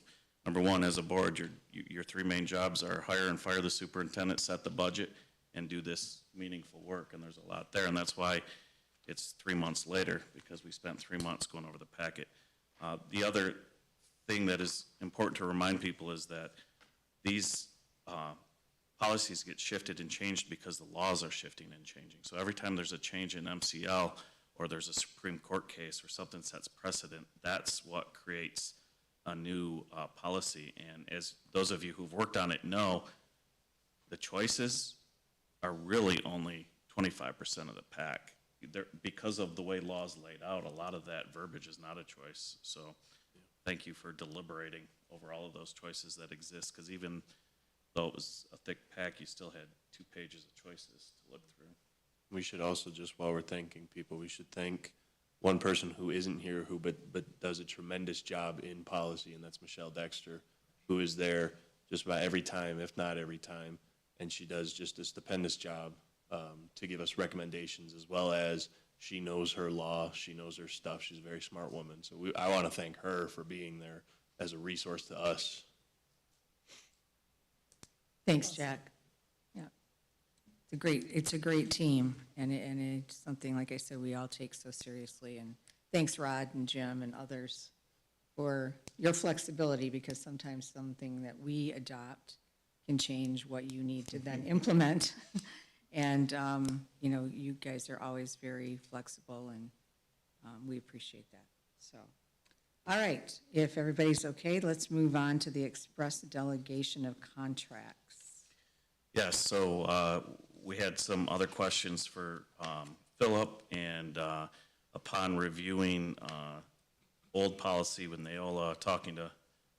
number one, as a board, your three main jobs are hire and fire the superintendent, set the budget, and do this meaningful work, and there's a lot there, and that's why it's 3 months later, because we spent 3 months going over the packet. The other thing that is important to remind people is that these policies get shifted and changed because the laws are shifting and changing. So every time there's a change in MCL or there's a Supreme Court case or something sets precedent, that's what creates a new policy. And as those of you who've worked on it know, the choices are really only 25% of the pack. Because of the way law's laid out, a lot of that verbiage is not a choice. So thank you for deliberating over all of those choices that exist, because even though it was a thick pack, you still had 2 pages of choices to look through. We should also, just while we're thanking people, we should thank one person who isn't here but does a tremendous job in policy, and that's Michelle Dexter, who is there just about every time, if not every time, and she does just a stupendous job to give us recommendations, as well as she knows her law, she knows her stuff, she's a very smart woman. So I want to thank her for being there as a resource to us. Thanks, Jack. Yeah. It's a great team, and it's something, like I said, we all take so seriously. And thanks, Rod and Jim and others, for your flexibility, because sometimes something that we adopt can change what you need to then implement. And, you know, you guys are always very flexible, and we appreciate that. So, all right, if everybody's okay, let's move on to the express delegation of contracts. Yes, so we had some other questions for Philip, and upon reviewing old policy with Neola, talking to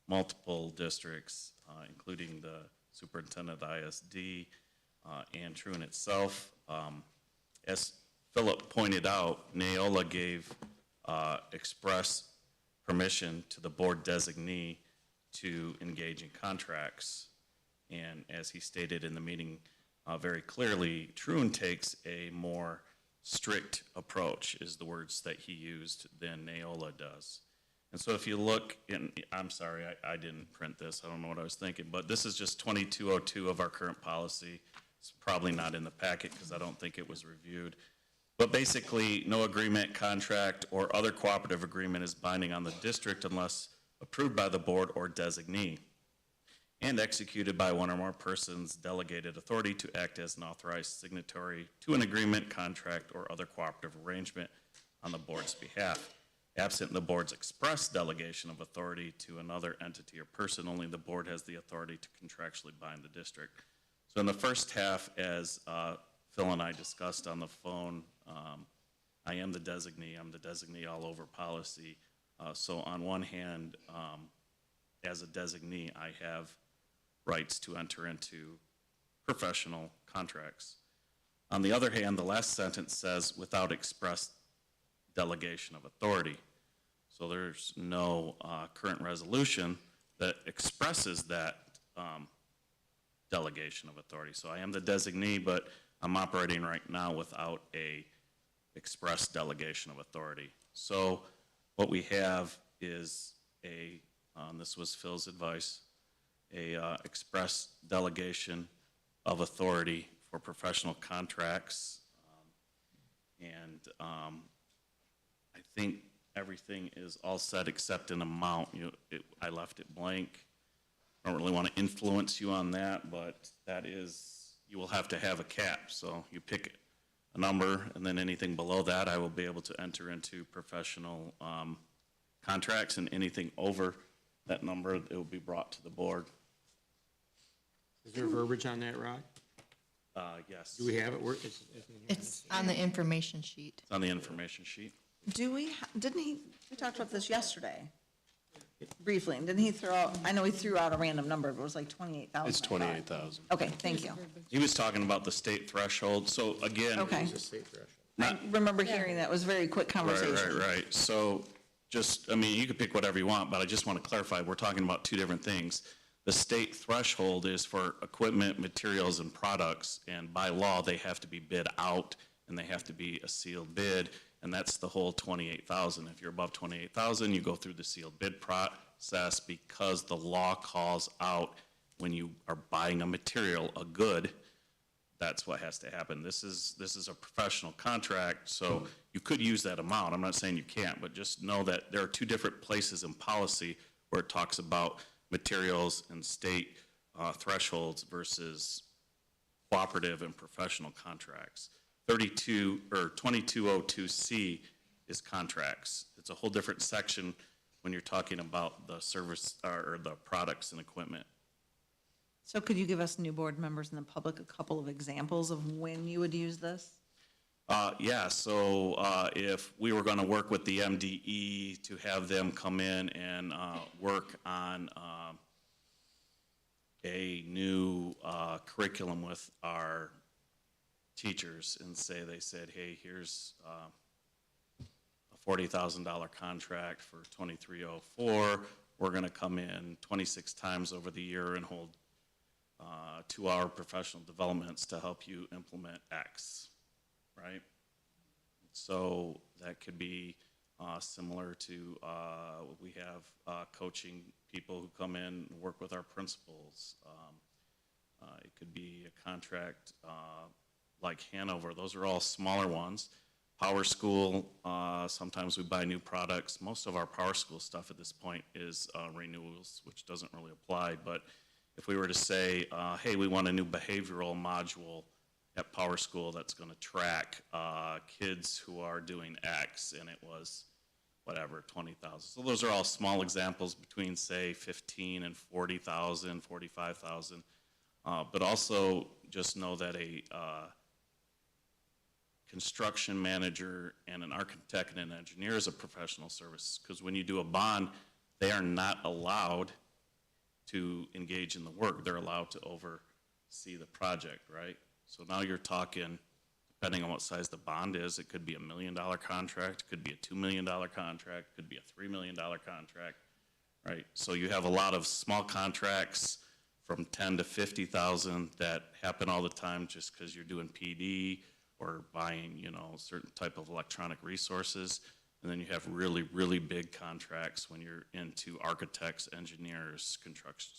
multiple districts, including the superintendent of the ISD and Truon itself, as Philip pointed out, Neola gave express permission to the board designee to engage in contracts. And as he stated in the meeting very clearly, Truon takes a more strict approach, is the words that he used, than Neola does. And so if you look in, I'm sorry, I didn't print this, I don't know what I was thinking, but this is just 2202 of our current policy. It's probably not in the packet because I don't think it was reviewed. But basically, no agreement, contract, or other cooperative agreement is binding on the district unless approved by the board or designee, and executed by one or more persons delegated authority to act as an authorized signatory to an agreement, contract, or other cooperative arrangement on the board's behalf. Absent the board's express delegation of authority to another entity or person, only the board has the authority to contractually bind the district. So in the first half, as Phil and I discussed on the phone, I am the designee. I'm the designee all over policy. So on one hand, as a designee, I have rights to enter into professional contracts. On the other hand, the last sentence says without express delegation of authority. So there's no current resolution that expresses that delegation of authority. So I am the designee, but I'm operating right now without a express delegation of authority. So what we have is this was Phil's advice, express delegation of authority for professional contracts. I think everything is all set except an amount. I left it blank. I don't really want to influence you on that, but that is, you will have to have a cap. So you pick a number, and then anything below that, I will be able to enter into professional contracts, and anything over that number, it will be brought to the board. Is there verbiage on that, Rod? Yes. Do we have it? It's on the information sheet. It's on the information sheet. We talked about this yesterday, briefly, and didn't he throw out, I know he threw out a random number, but it was like 28,000. It's 28,000. Okay, thank you. He was talking about the state threshold. So again. Okay. I remember hearing that, it was a very quick conversation. Right. So just, I mean, you could pick whatever you want, but I just want to clarify, we're talking about two different things. The state threshold is for equipment, materials, and products, and by law, they have to be bid out, and they have to be a sealed bid, and that's the whole 28,000. If you're above 28,000, you go through the sealed bid process, because the law calls out when you are buying a material, a good, that's what has to happen. This is a professional contract, so you could use that amount. I'm not saying you can't, but just know that there are two different places in policy where it talks about materials and state thresholds versus cooperative and professional contracts. 2202C is contracts. It's a whole different section when you're talking about the service or the products and equipment. So could you give us new board members and the public a couple of examples of when you would use this? Yeah, so if we were going to work with the MDE to have them come in and work on a new curriculum with our teachers and they said, hey, here's a $40,000 contract for 2304. We're going to come in 26 times over the year and hold 2-hour professional developments to help you implement X, right? So that could be similar to, we have coaching people who come in and work with our principals. It could be a contract like Hanover. Those are all smaller ones. Power School, sometimes we buy new products. Most of our Power School stuff at this point is renewals, which doesn't really apply. But if we were to say, hey, we want a new behavioral module at Power School that's going to track kids who are doing X, and it was whatever, 20,000. So those are all small examples between, say, 15 and 40,000, 45,000. But also just know that a construction manager and an architect and an engineer is a professional service, because when you do a bond, they are not allowed to engage in the work. They're allowed to oversee the project, right? So now you're talking, depending on what size the bond is, it could be $1 million contract, it could be a $2 million contract, could be a $3 million contract, right? So you have a lot of small contracts from 10 to 50,000 that happen all the time just because you're doing PD or buying, you know, certain type of electronic resources. And then you have really, really big contracts when you're into architects, engineers, construction,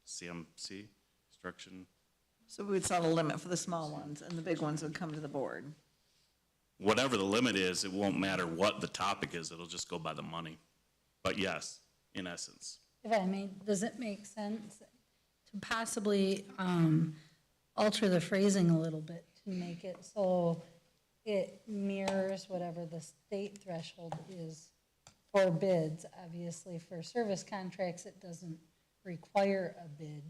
CMC, construction. So we would set a limit for the small ones, and the big ones would come to the board. Whatever the limit is, it won't matter what the topic is, it'll just go by the money. But yes, in essence. If I may, does it make sense to possibly alter the phrasing a little bit to make it so it mirrors whatever the state threshold is for bids? Obviously, for service contracts, it doesn't require a bid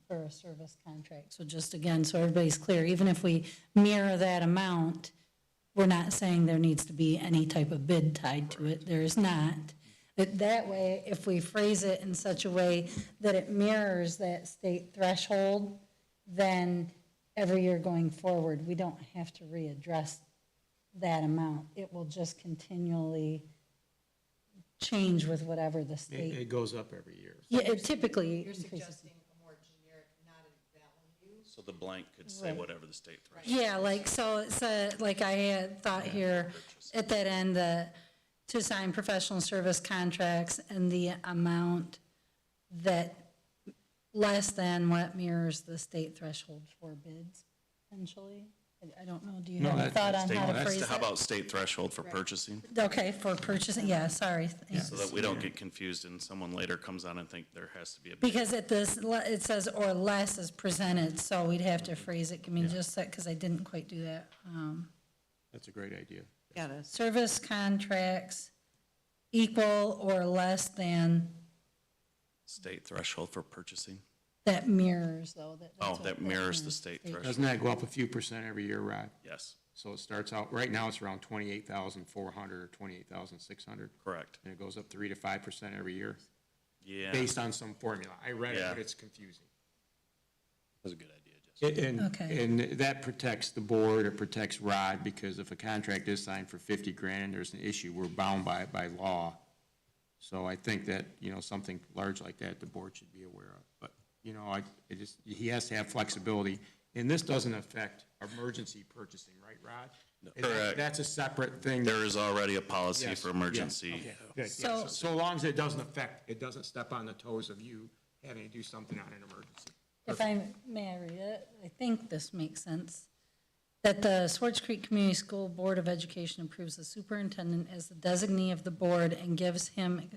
for a service contract. So just again, so everybody's clear, even if we mirror that amount, we're not saying there needs to be any type of bid tied to it. There is not. But that way, if we phrase it in such a way that it mirrors that state threshold, then every year going forward, we don't have to readdress that amount. It will just continually change with whatever the state. It goes up every year. Yeah, it typically You're increases. suggesting a more generic, not a value? So the blank could say Right. whatever the state threshold. Yeah, like, so it's like I had thought here at that end, to sign professional service contracts and the amount that less than what mirrors the state threshold for bids, potentially. I don't know, do you No, have a that- thought that's on state- how to that's phrase How it? about state threshold for purchasing? Okay, for purchasing, yeah, sorry. thanks. So that we don't get confused and someone later comes on and think there has to be a bid. Because it says or less is presented, so we'd have to phrase it, give me just that, because I didn't quite do that. That's a great idea. Yeah, it is. Service contracts equal or less than, State threshold for purchasing? that mirrors, though. That's Oh, what that mirrors the state threshold. Doesn't that go up a few percent every year, Rod? Yes, So it starts out, right now it's around 28,400 or 28,600, correct. and it goes up 3 to 5% every year, Yeah. based on some formula. I read it, Yeah. but it's confusing. That's a good idea, Justin. Okay. And that protects the board, it protects Rod, because if a contract is signed for 50 grand and there's an issue, we're bound by it by law. So I think that, you know, something large like that, the board should be aware of. But, you know, he has to have flexibility, and this doesn't affect emergency purchasing, right, Rod? Correct. That's a separate thing. There is already a policy Yes, for yes, emergency. okay, good, yeah. So- So long as it doesn't affect, it doesn't step on the toes of you having to do something on an emergency. If may I read it? I think this makes sense. That the Swartz Creek Community School Board of Education approves the superintendent as the designee of the board and gives him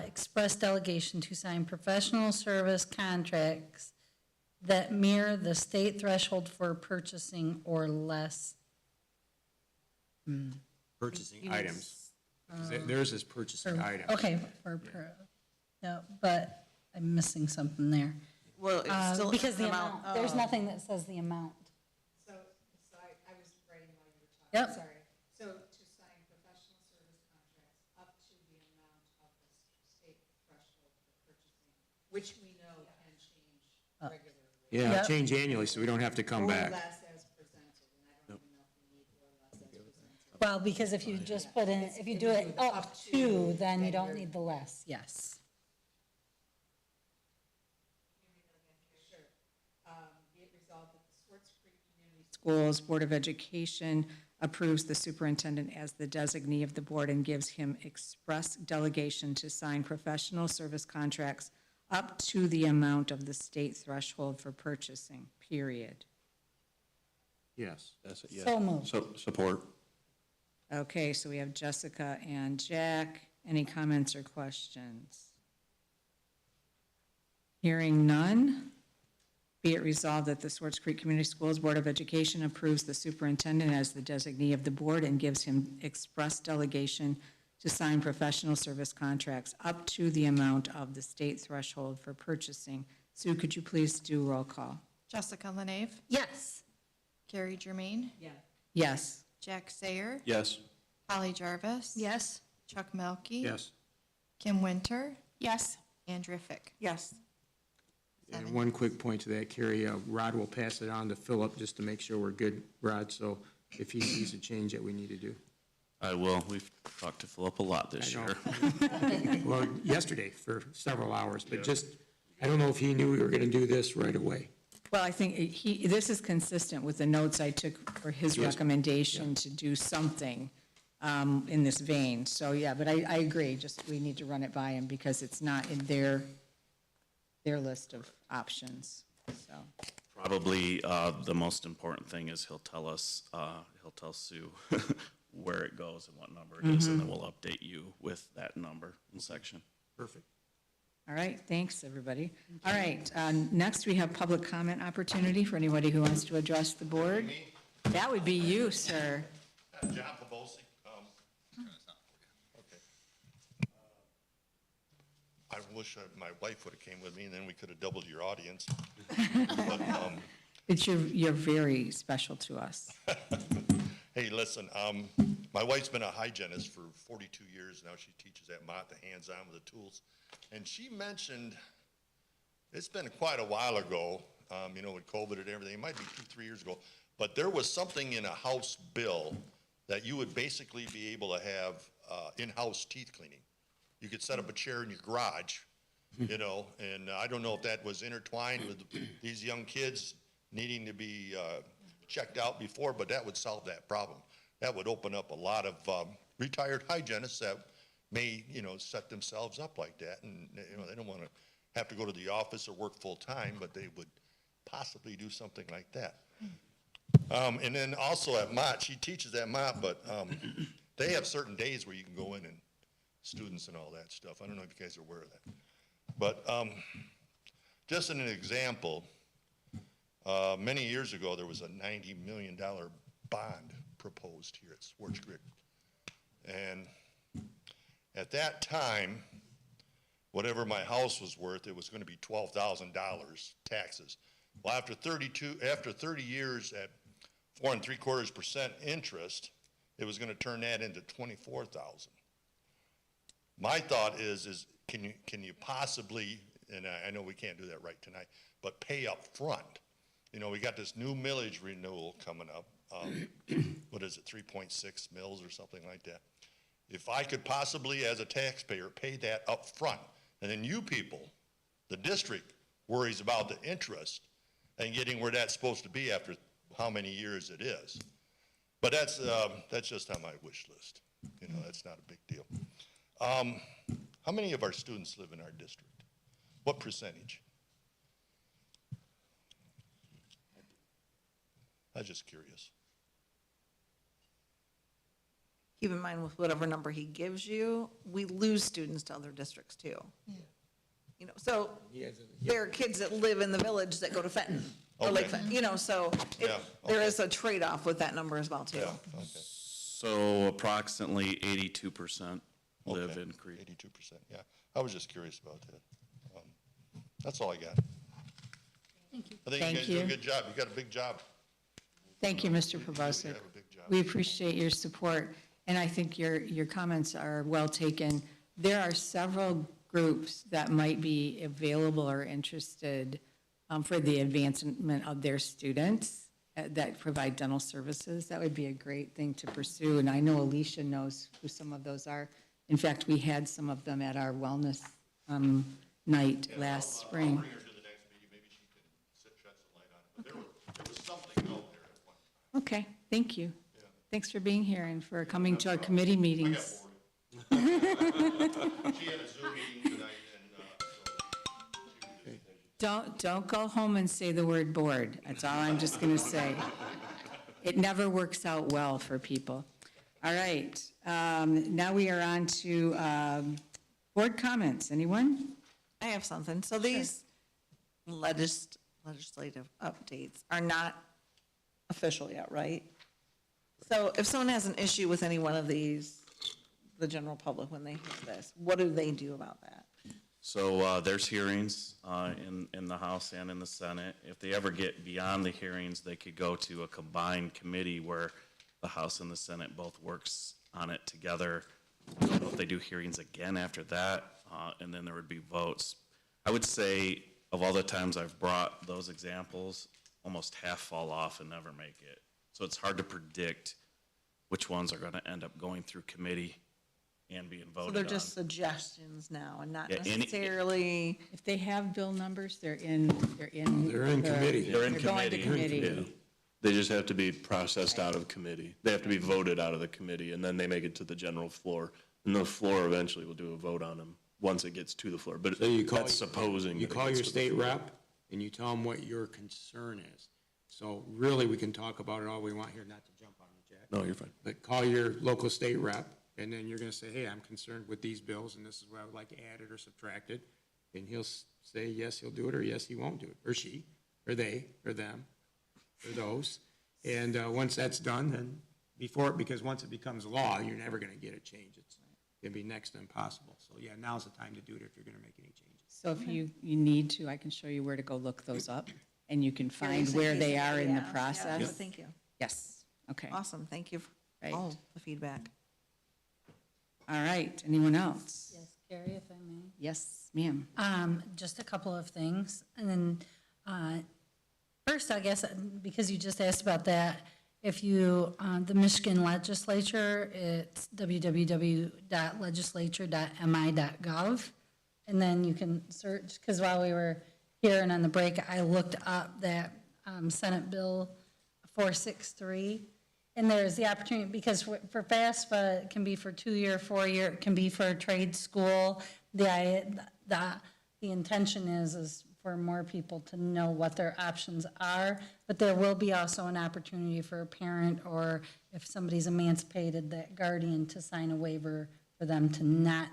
express delegation to sign professional service contracts that mirror the state threshold for purchasing or less. Purchasing items. Theirs is purchasing items. Okay, no, but I'm missing something there. Well, it's still. Because the an amount, there's nothing that says the amount. So I was writing while you were Yep. Sorry, so to sign professional service contracts up to the amount of the state threshold for purchasing, which we know can change regularly. Yeah, Yep. change annually, so we don't have to come Or back. less as presented, and I don't even know if we need or less as presented. Well, because if you just put in, if you do it up to, then you don't need the less, yes. Sure. Be it resolved that the Swartz Creek Community Schools Board of Education approves the superintendent as the designee of the board and gives him express delegation to sign professional service contracts up to the amount of the state threshold for purchasing, period. Yes. That's it, yeah. So moved. So, support. Okay, so we have Jessica and Jack. Any comments or questions? Hearing none, be it resolved that the Swartz Creek Community Schools Board of Education approves the superintendent as the designee of the board and gives him express delegation to sign professional service contracts up to the amount of the state threshold for purchasing. Sue, could you please do roll call? Jessica LaNave, Yes. Carrie Germain, Yes. Jack Sayer, Yes. Holly Jarvis. Yes. Chuck Melkey. Yes. Kim Winter, Yes. Andrea Fick. Yes. And one quick point to that, Carrie, Rod will pass it on to Philip just to make sure we're good, Rod, so if he sees a change that we need to do. I will. We've talked to Philip a lot this I year. know. Well, yesterday for several hours, but just, I don't know if he knew we were gonna do this right away. Well, I think this is consistent with the notes I took for his Yes. recommendation to do something in this vein. So, yeah, but I agree, just we need to run it by him because it's not in their list of options, so. Probably the most important thing is he'll tell Sue where it goes and what number it is, and then we'll update you with that number and section. Perfect. All right, thanks, everybody. All right, next we have public comment opportunity for anybody who wants to address the board. That would be you, sir. John Pavosi. Okay. I wish my wife would have came with me, and then we could have doubled your audience. But, You're very special to us. hey, listen, my wife's been a hygienist for 42 years now. She teaches at Mott, the hands-on with the tools. And she mentioned, it's been quite a while ago, with COVID and everything, it might be 2-3 years ago, but there was something in a House bill that you would basically be able to have in-house teeth cleaning. You could set up a chair in your garage, and I don't know if that was intertwined with these young kids needing to be checked out before, but that would solve that problem. That would open up a lot of retired hygienists that may, set themselves up like that, and, they don't want to have to go to the office or work full-time, but they would possibly do something like that. And then also at Mott, she teaches at Mott, but they have certain days where you can go in and students and all that stuff. I don't know if you guys are aware of that. But just in an example, many years ago, there was a $90 million bond proposed here at Swartz Creek. And at that time, whatever my house was worth, it was going to be $12,000 taxes. Well, after 30 years at 4 3/4% interest, it was going to turn that into $24,000. My thought is can you possibly, and I know we can't do that right tonight, but pay up front. We got this new millage renewal coming up. What is it, 3.6 mils or something like that? If I could possibly, as a taxpayer, pay that up front, and then you people, the district, worries about the interest and getting where that's supposed to be after how many years it is. But that's just on my wish list. That's not a big deal. How many of our students live in our district? What percentage? I was just curious. Keep in mind with whatever number he gives you, we lose students to other districts too. So there are kids that live in the village that go to Fenton or Lake Fenton, so there is a trade-off with that number as well too. Yeah, okay. So approximately 82% live in Crete. 82%, yeah. I was just curious about that. That's all I got. Thank you. I think you Thank guys do you. a good job. You got a big job. Thank you, Mr. You Pavosic. have a big job. We appreciate your support, and I think your comments are well taken. There are several groups that might be available or interested for the advancement of their students that provide dental services. That would be a great thing to pursue, and I know Alicia knows who some of those are. In fact, we had some of them at our wellness night last spring. I'll bring her to the next meeting, maybe she can shed some light on it, but there was something out there at one time. Okay, thank you. Thanks for being here and for coming to our committee meetings. She had a Zoom meeting tonight, and so Don't go home and say the word bored. That's all I'm just going to say. It never works out well for people. All right, now we are on to board comments. Anyone? I have something. So these legislative updates are not official yet, right? So if someone has an issue with any one of these, the general public, when they hear this, what do they do about that? So there's hearings in the House and in the Senate. If they ever get beyond the hearings, they could go to a combined committee where the House and the Senate both works on it together. I don't know if they do hearings again after that, and then there would be votes. I would say of all the times I've brought those examples, almost half fall off and never make it. So it's hard to predict which ones are going to end up going through committee and being voted on. So they're just suggestions now and not Yeah, necessarily, If they have bill numbers, they're in. They're in committee. They're in They're going to committee. Yeah. committee. They just have to be processed out of committee. They have to be voted out of the committee, and then they make it to the general floor. And the floor eventually will do a vote on them once it gets to the floor. But So you call, that's supposing. you that it call gets your to the state floor. rep and you tell them what your concern is. So really, we can talk about it all we want here, not to jump on you, Jack. No, you're fine. But call your local state rep, and then you're gonna say, hey, I'm concerned with these bills, and this is what I would like added or subtracted. And he'll say, yes, he'll do it, or yes, he won't do it, or she, or they, or them, or those. And once that's done, then because once it becomes law, you're never gonna get it changed. It's gonna be next to impossible. So yeah, now's the time to do it if you're gonna make any changes. So if you need to, I can show you where to go look those up, and you can find where they are in the Yeah, process. thank you. Yes, okay. Awesome, thank you for Right. all the feedback. All right, anyone else? Yes, Carrie, if I may. Yes, ma'am. Just a couple of things. And then, first, I guess, because you just asked about that, if you, the Michigan legislature, it's www.legislature.mi.gov. And then you can search, because while we were here and on the break, I looked up that Senate Bill 463. And there's the opportunity, because for FAFSA, it can be for 2-year, 4-year, it can be for a trade school. The intention is for more people to know what their options are, but there will be also an opportunity for a parent, or if somebody's emancipated, that guardian, to sign a waiver for them to not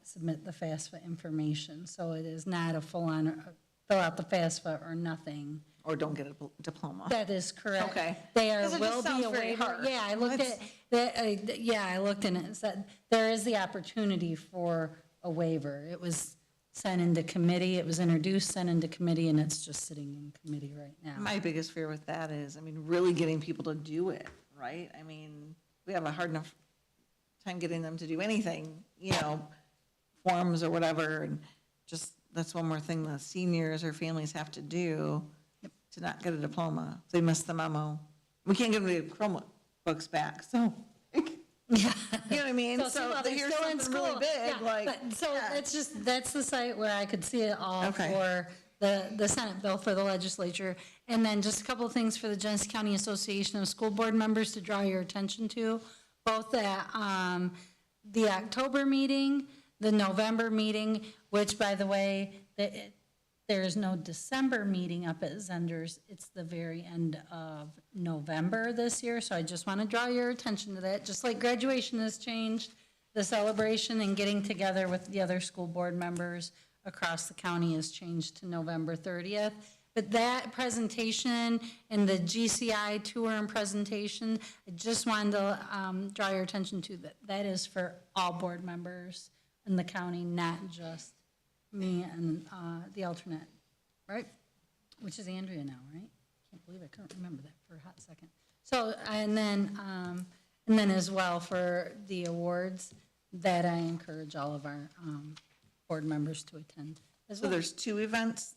submit the FAFSA information. So it is not a full-on, fill out the FAFSA or nothing. Or don't get a diploma. That is correct. Okay. There 'Cause it just will be sounds a very waiver. hard. Yeah, I looked at, I looked in it and said, there is the opportunity for a waiver. It was sent into committee, it was introduced, sent into committee, and it's just sitting in committee right now. My biggest fear with that is, really getting people to do it, right? We have a hard enough time getting them to do anything, forms or whatever, and just, that's one more thing the seniors or families have to do to not get a diploma. They missed the memo. We can't give them the Chromebooks back, so. Yeah. You know what I mean? Well, So they're here's still in something really school. big, Yeah, like. but so that's the site where I could see it all Okay. for the Senate bill for the legislature. And then just a couple of things for the Genesee County Association of School Board Members to draw your attention to. Both at the October meeting, the November meeting, which, by the way, there is no December meeting up at Zender's. It's the very end of November this year, so I just want to draw your attention to that. Just like graduation has changed, the celebration and getting together with the other school board members across the county has changed to November 30th. But that presentation and the GCI tour and presentation, I just wanted to draw your attention to that. That is for all board members in the county, not just me and the alternate, right? Which is Andrea now, right? Can't believe I couldn't remember that for a hot second. So, and then as well for the awards, that I encourage all of our board members to attend as So well. there's 2 events?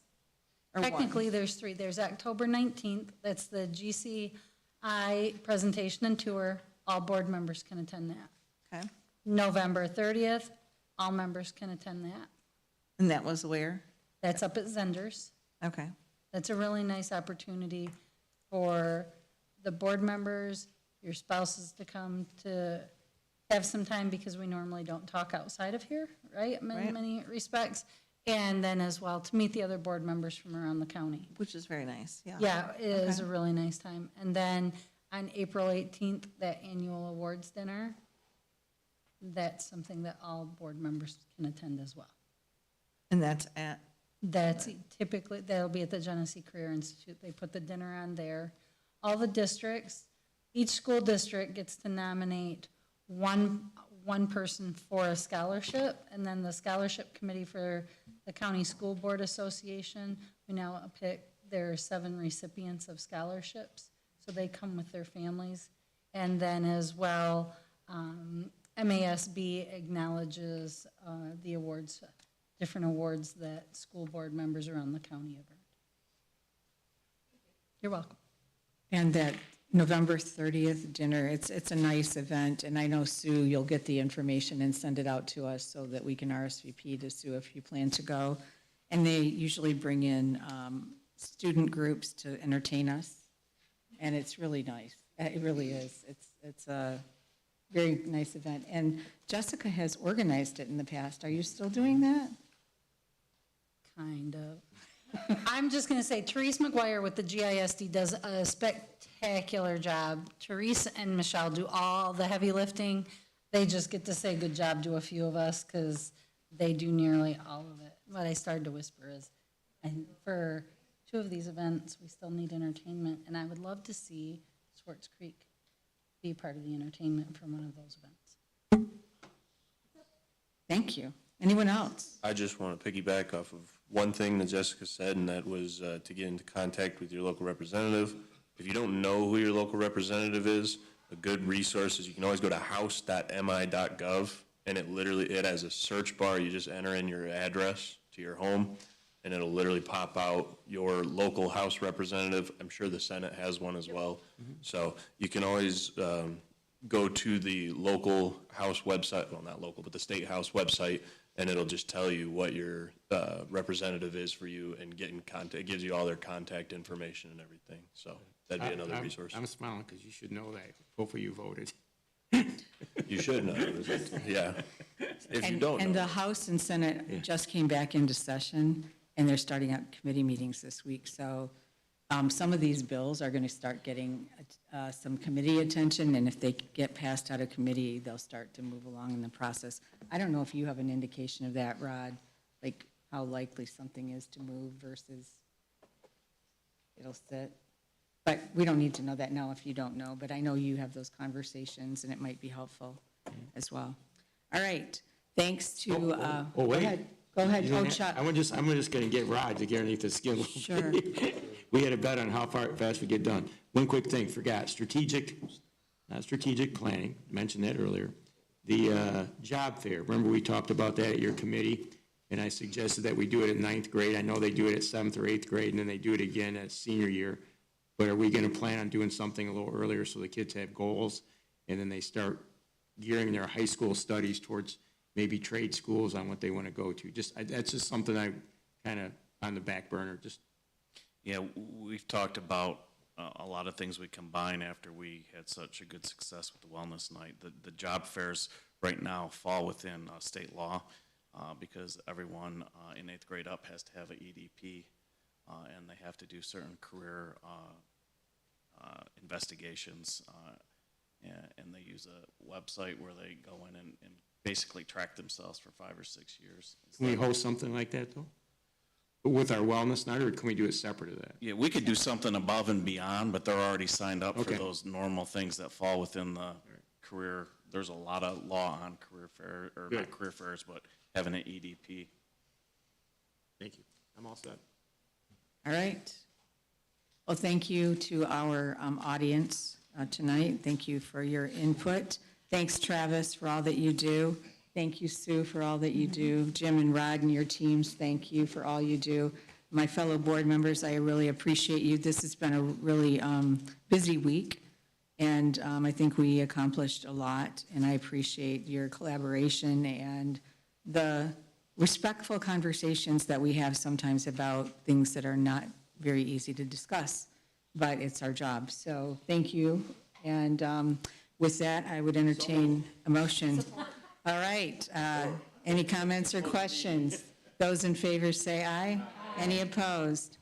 Or one? Technically, there's 3. There's October 19th, that's the GCI presentation and tour. All board members can attend that. Okay. November 30th, all members can attend that. And that was where? That's up at Zender's. Okay. That's a really nice opportunity for the board members, your spouses to come to have some time, because we normally don't talk outside of here, right? In Right. many respects. And then as well, to meet the other board members from around the county. Which is very nice, yeah. Yeah, it is Okay. a really nice time. And then on April 18th, that annual awards dinner, that's something that all board members can attend as well. And that's at, That's typically, that'll be at the Genesee Career Institute. They put the dinner on there. All the districts, each school district gets to nominate one person for a scholarship, and then the scholarship committee for the County School Board Association, we now pick, there are 7 recipients of scholarships, so they come with their families. And then as well, MASB acknowledges the awards, different awards that school board members around the county have earned. You're welcome. And that November 30th dinner, it's a nice event, and I know, Sue, you'll get the information and send it out to us so that we can RSVP to Sue if you plan to go. And they usually bring in student groups to entertain us, and it's really nice. It really is. It's a very nice event. And Jessica has organized it in the past. Are you still doing that? Kind of. I'm just going to say, Therese McGuire with the GISD does a spectacular job. Therese and Michelle do all the heavy lifting. They just get to say good job to a few of us because they do nearly all of it. What I started to whisper is, and for 2 of these events, we still need entertainment, and I would love to see Swartz Creek be part of the entertainment from one of those events. Thank you. Anyone else? I just want to piggyback off of one thing that Jessica said, and that was to get into contact with your local representative. If you don't know who your local representative is, a good resource is you can always go to house.mi.gov, and it has a search bar. You just enter in your address to your home, and it'll literally pop out your local House representative. I'm sure the Senate has one as well. So you can always go to the local House website, well, not local, but the State House website, and it'll just tell you what your representative is for you and get in contact. It gives you all their contact information and everything. So that'd be another resource. I'm smiling because you should know that. Hopefully you voted. You should know. Yeah. If you don't And know. the House and Senate just came back into session, and they're starting up committee meetings this week. So some of these bills are going to start getting some committee attention, and if they get passed out of committee, they'll start to move along in the process. I don't know if you have an indication of that, Rod, like how likely something is to move versus it'll sit. But we don't need to know that now if you don't know, but I know you have those conversations, and it might be helpful as well. All right, thanks to, Oh, go wait. ahead. Go ahead, You don't oh, have- Chuck. I'm just going to get Rod to get underneath the skin. Sure. We had a bet on how fast we get done. One quick thing, forgot, strategic planning, mentioned that earlier. The job fair, remember we talked about that at your committee, and I suggested that we do it at 9th grade. I know they do it at 7th or 8th grade, and then they do it again at senior year. But are we going to plan on doing something a little earlier so the kids have goals, and then they start gearing their high school studies towards maybe trade schools on what they want to go to? That's just something I kind of on the back burner, just. Yeah, we've talked about a lot of things we combine after we had such a good success with the wellness night. The job fairs right now fall within state law because everyone in 8th grade up has to have an EDP and they have to do certain career investigations and they use a website where they go in and basically track themselves for 5 or 6 years. Can we host something like that, though? With our wellness night, or can we do it separate of that? Yeah, we could do something above and beyond, but they're already signed up for Okay. those normal things that fall within the career. There's a lot of law on career fair, or not Good. career fairs, but having an EDP. Thank you. I'm all set. All right. Well, thank you to our audience tonight. Thank you for your input. Thanks, Travis, for all that you do. Thank you, Sue, for all that you do. Jim and Rod and your teams, thank you for all you do. My fellow board members, I really appreciate you. This has been a really busy week, and I think we accomplished a lot, and I appreciate your collaboration and the respectful conversations that we have sometimes about things that are not very easy to discuss, but it's our job. So thank you. And with that, I would entertain a motion. All right. Any comments or questions? Those in favor say aye. Any opposed?